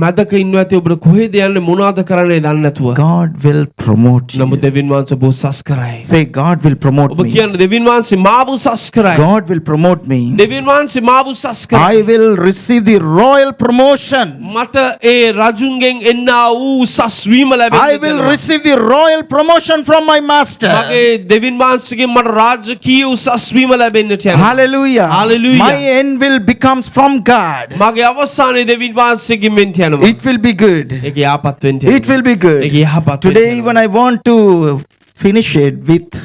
මැදක ඉන්නවා ඇති ඔබට කොහෙද යන්නේ මොනවද කරන්නේ දන්නේ නැතුව. God will promote you. නමුත් දෙවියන් වහන්සේ ඔබ උසස් කරයි. Say, God will promote ඔබ me. කියන්නේ දෙවියන් වහන්සේ මාව උසස් කරයි. God will promote me. දෙවියන් වහන්සේ මාව උසස් කරයි. I will receive the royal promotion. මට ඒ රජුන්ගෙන් එන්නා වූ උසස් වීම I ලැබෙන්න will දෙනවා. receive the royal promotion from my master. මගේ දෙවියන් වහන්සේගෙන් මට රාජකීය උසස් වීම ලැබෙන්නට යනවා. Hallelujah. Hallelujah. My end will becomes from God. මගේ අවසානයේ දෙවියන් වහන්සේගෙන් වෙන්න යනවා. It will be good. ඒක යහපත් වෙන්න It will be good. ඒක යහපත් Today වෙන්න even I want to finish it with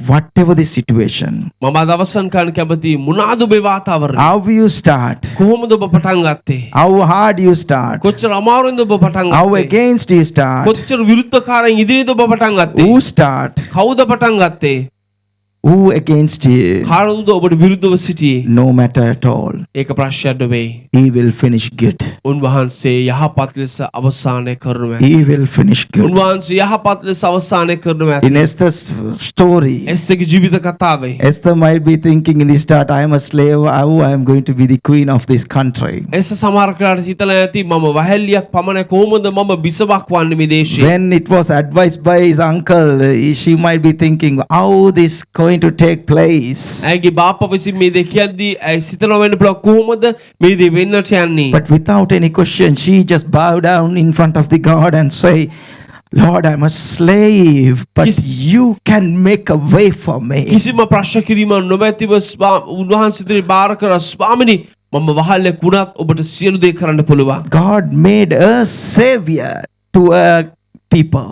whatever the situation. මම අද අවසන් කරන්න කැමති මොනවාද ඔබේ වාතාවරණය? How you start? කොහොමද ඔබ පටන් ගත්තේ? How hard you start? කොච්චර අමාරුවෙන්ද ඔබ පටන් How ගත්තේ? against you start? කොච්චර විරුද්ධකාරයන් ඉදිරියේද ඔබ පටන් ගත්තේ? Who start? කවුද පටන් ගත්තේ? Who against you? කවුද ඔබට විරුද්ධව සිටියේ? No matter at all. ඒක ප්‍රශ්නයක් නෙවෙයි. He will finish good. උන්වහන්සේ යහපත් ලෙස අවසානය කරනවා. He will finish good. උන්වහන්සේ යහපත් ලෙස අවසානය කරනවා. In Esther's story, එස්තර්ගේ ජීවිත කතාවේ Esther might be thinking in the start, I am a slave. How I am going to be the queen of this country. එස්තර් සමහර කාලට හිතලා ඇති මම වහැල්ලියක් පමණ කොහොමද මම බිසවක් වන්නේ මේ දේශේ. When it was advised by his uncle, she might be thinking, how this going to take place? ඇගේ බාප්පා විසින් මේ දේ කියද්දී ඇයි සිතනවා වෙන්න පුළුවන් කොහොමද මේ දේ වෙන්නට යන්නේ. But without any question, she just bow down in front of the God and say, Lord, I'm a slave, but you can make a way for me. කිසිම ප්‍රශ්න කිරීමක් නොමැතිව උන්වහන්සේ ඉදිරියේ බාර කරා ස්වාමිනී මම වහල්ලෙක් වුණත් ඔබට සියලු දේ කරන්න පුළුවන්. God made a savior to a people.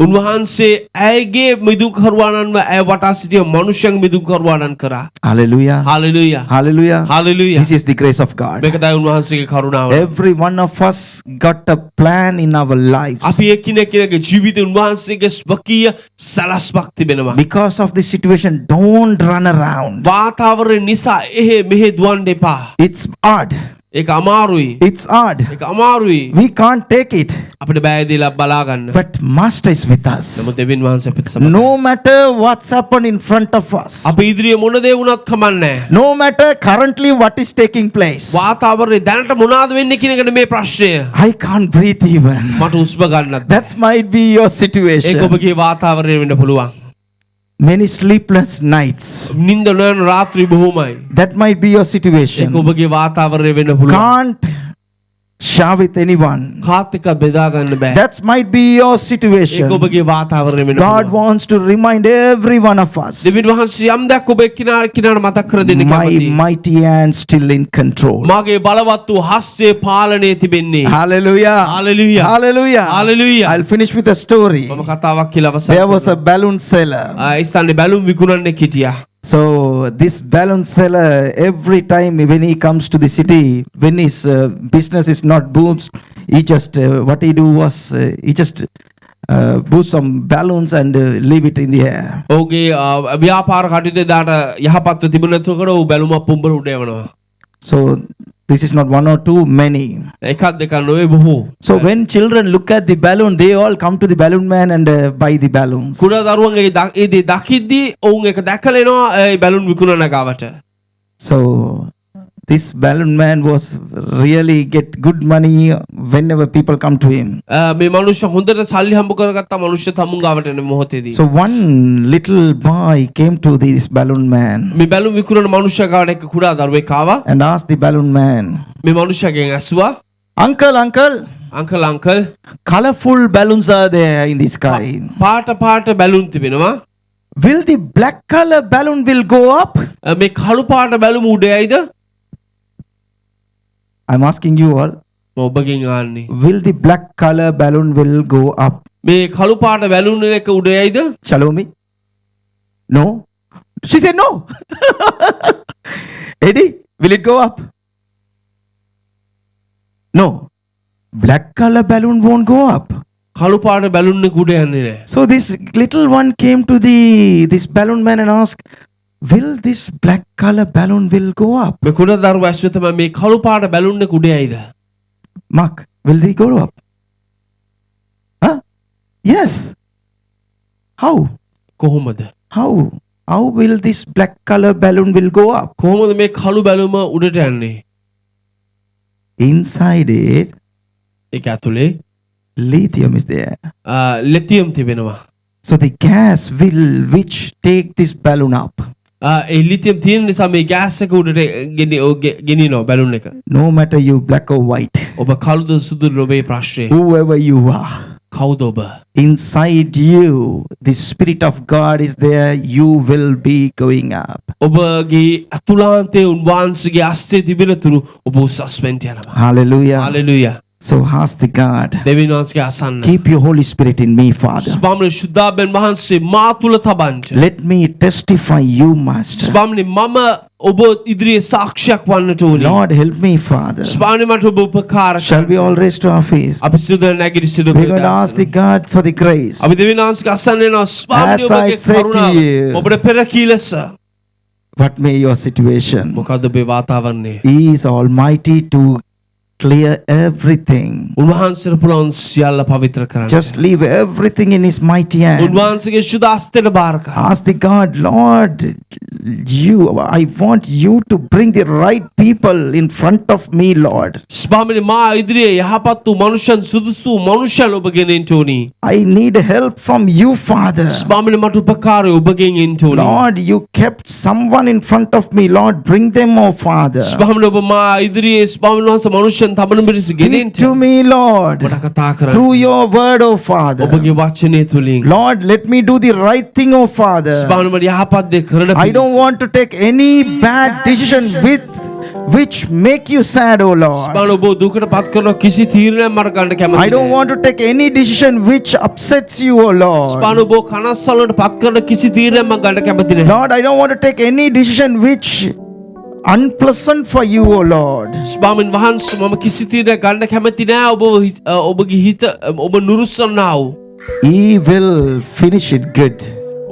උන්වහන්සේ ඇයගේ මිදුකරුවාණන්ව ඇය වටා සිටිය මනුෂ්‍යයන් මිදුකරුවාණන් කරා. Hallelujah. Hallelujah. Hallelujah. Hallelujah. This is the grace of God. මේක තමයි උන්වහන්සේගේ කරුණාව. Every one of us got a plan in our lives. අපි එකිනෙකගේ ජීවිතේ උන්වහන්සේගේ ස්වකීය සලස්මක් තිබෙනවා. Because of the situation, don't run around. වාතාවරණය නිසා එහෙ මෙහෙ දුවන්න එපා. It's hard. ඒක අමාරුයි. It's hard. ඒක අමාරුයි. We can't take it. අපිට බෑ දීලා බලා ගන්න. But Master is with us. නමුත් දෙවියන් වහන්සේ අපිට සමග. No matter what's happened in front of us. අපි ඉදිරියේ මොන දේ වුණත් කමන්නේ. No matter currently what is taking place. වාතාවරණය දැනට මොනවාද වෙන්නේ කියන එකනේ මේ ප්‍රශ්නය. I can't breathe even. මට උස්ම ගන්නත්. That might be your ඒක situation. ඔබගේ වාතාවරණය වෙන්න පුළුවන්. Many sleepless nights. නිින්ද නොයන රාත්‍රී බොහෝමයි. That might be your ඒක situation. ඔබගේ වාතාවරණය වෙන්න පුළුවන්. Can't share with anyone. කාත් එක්ක බෙදා ගන්න බෑ. That might be your ඒක situation. ඔබගේ වාතාවරණය වෙන්න God පුළුවන්. wants to remind every one of us. දෙවියන් වහන්සේ යම් දෙයක් ඔබ එක්කිනාට මතක් කර දෙන්න My කැමතියි. mighty hand still in control. මාගේ බලවත් වූ හස්තයේ පාලනයේ තිබෙන්නේ. Hallelujah. Hallelujah. Hallelujah. Hallelujah. I'll finish with a story. මම කතාවක් කියලා අවසන් There was a balloon seller. ඉස්තානේ බැලුම් විකුණන්නෙක් හිටියා. So this balloon seller, every time when he comes to the city, when his business is not booms, he just what he do was he just boost some balloons and leave it in the air. ඔහුගේ ව්‍යාපාර කටයුතු දාට යහපත්ව තිබුණතකොට ඔහු බැලුමක් පුම්බල උඩ යවනවා. So this is not one or two, many. එකක් දෙකක් නෙවෙයි බොහෝ. So when children look at the balloon, they all come to the balloon man and buy the balloons. කුඩා දරුවන් ඒ දේ දකිද්දී ඔවුන් ඒක දැකලා එනවා ඒ බැලුම් විකුණන ගාවට. So this balloon man was really get good money whenever people come to him. මේ මනුෂ්‍ය හොඳට සල්ලි හම්බ කරගත්ත මනුෂ්‍ය තමුන් ගාවට එන මොහොතේදී. So one little boy came to this balloon man මේ බැලුම් විකුණන මනුෂ්‍ය ගාවට එක කුඩා දරුවෙක් ආවා. and asked the balloon man, මේ මනුෂ්‍යගෙන් ඇසුවා Uncle, uncle colorful balloons are there in the sky. පාට බැලුම් තිබෙනවා. Will the black color balloon will go up? මේ කළු පාට බැලුම් උඩ යයිද? I'm asking you all. මම ඔබගෙන් අහන්නේ. Will the black color balloon will go up? මේ කළු පාට බැලුම් එක උඩ යයිද? Shalomi? No. She said no. Eddie, will it go up? No. Black color balloon won't go up. කළු පාට බැලුම් එක උඩ යන්නේ නැහැ. So this little one came to this balloon man and asked, will this black color balloon will go up? මේ කුඩා දරුවා ඇසුවේ තමයි මේ කළු පාට බැලුම් එක උඩ යයිද? Mark, will they go up? Huh? Yes. How? කොහොමද? How will this black color balloon will go up? කොහොමද මේ කළු බැලුම උඩට යන්නේ? Inside it, ඒක ඇතුලේ lithium is there. ලිතියම් තිබෙනවා. So the gas will which take this balloon up. A lithium තියෙන නිසා මේ ගෑස් එක උඩට ගෙනියනවා බැලුම් එක. No matter you black or white, ඔබ කළුද සුදුද ඔබේ ප්‍රශ්නේ. whoever you are, කවුද ඔබ? inside you, the Spirit of God is there, you will be going up. ඔබගේ අතුලාන්තයේ උන්වහන්සේගේ අස්තේ තිබෙනතුරු ඔබ උසස් වෙන්න යනවා. Hallelujah. Hallelujah. So ask the God, දෙවියන් වහන්සේගේ අසන්න. keep your Holy Spirit in me, Father. ස්වාමීනි ශුද්ධාබෙන් වහන්සේ මා තුල තබන්න. Let me testify you, Master. ස්වාමීනි මම ඔබ ඉදිරියේ සාක්ෂියක් වන්නට ඕනේ. Lord, help me, Father. ස්වාමීනි මට ඔබ උපකාර Shall we all raise to our feet? අපි සිදු නැගිටි සිදු We're going to ask the God for the grace. අපි දෙවියන් වහන්සේගේ අසන්න වෙනවා ස්වාමීනි As I ඔබගේ said to කරුණාව you, ඔබට පෙර කීලස What may your situation? මොකද්ද ඔබේ වාතාවරණය? He is almighty to clear everything. උන්වහන්සේට පුළුවන් සියල්ල පවිත්‍ර කරන්න. Just leave everything in his mighty hand. උන්වහන්සේගේ ශුද්ධ හස්තයට බාර කරන්න. Ask the God, Lord, I want you to bring the right people in front of me, Lord. ස්වාමීනි මා ඉදිරියේ යහපත් වූ මනුෂ්‍යයන් සුදුසු මනුෂ්‍යයන් ඔබගෙන් එන්න ඕනි. I need help from you, Father. ස්වාමීනි මට උපකාරය ඔබගෙන් එන්න ඕනි. Lord, you kept someone in front of me, Lord, bring them, oh Father. ස්වාමීනි ඔබ මා ඉදිරියේ ස්වාමීන් වහන්සේ මනුෂ්‍යයන් තබන පිරිස ගෙනෙන්න. Speak to me, Lord, ඔබට කතා කරන්න. through your word, oh Father. ඔබගේ වචනය තුලින්. Lord, let me do the right thing, oh Father. ස්වාමීනි මට යහපත් දේ කරන්න I don't want to take any bad decision with which make you sad, O Lord. ස්පාන ඔබ දුකට පත් කරන කිසි තීරණයක් මට ගන්න කැමති I don't නෑ. want to take any decision which upsets you, O Lord. ස්පාන ඔබ කනස්සල්ලට පත් කරන කිසි තීරණයක් මම ගන්න කැමති නෑ. Lord, I don't want to take any decision which unpleasant for you, O Lord. ස්වාමීන් වහන්සේ මම කිසි තීරණයක් ගන්න කැමති නෑ ඔබගේ හිත ඔබ නුරුස්සන්නා වූ. He will finish it good.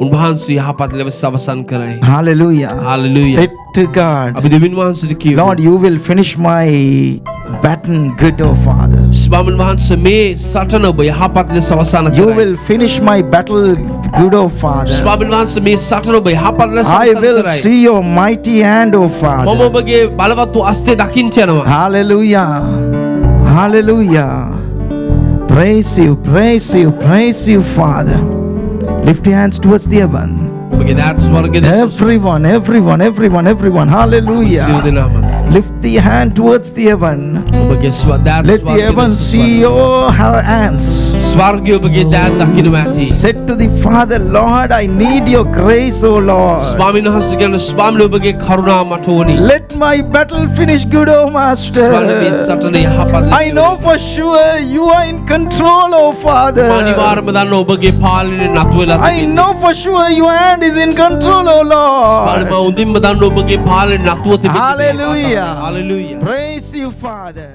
උන්වහන්සේ යහපත් ලෙස අවසන් කරයි. Hallelujah. Hallelujah. Say to God, අපි දෙවියන් වහන්සේට කියමු. Lord, you will finish my baton good, O Father. ස්වාමීන් වහන්සේ මේ සටන ඔබ යහපත් ලෙස අවසන් You කරයි. will finish my battle good, O Father. ස්වාමීන් වහන්සේ මේ සටන ඔබ යහපත් ලෙස I අවසන් will කරයි. see your mighty hand, O මම Father. ඔබගේ බලවත් වූ හස්තය දකින්න යනවා. Hallelujah. Hallelujah. Praise you, praise you, praise you, Father. Lift your hands towards the heaven. ඔබගේ දාත් ස්වර්ගයේ දෙස Everyone, everyone, everyone, everyone. සියලු Hallelujah. දෙනාම Lift the hand towards the heaven. ඔබගේ දාත් Let the heaven see your hands. ස්වර්ගයේ ඔබගේ දාත් දකින්න ඇති. Said to the Father, Lord, I need your grace, O Lord. ස්වාමීන් වහන්සේ කියන ස්වාමීන් ඔබගේ කරුණාව මට ඕනි. Let my battle finish good, O ස්වාමීන් මේ Master. සටන යහපත් ලෙස I know for sure you are in control, O Father. අනිවාර්යයෙන්ම දන්න ඔබගේ පාලනය නතු වෙලා I know for sure your hand is in control, O Lord. ස්වාමීන් උදින්ම දන්න ඔබගේ පාලනය නතුව තිබෙනවා. Hallelujah. Hallelujah. Praise you, Father.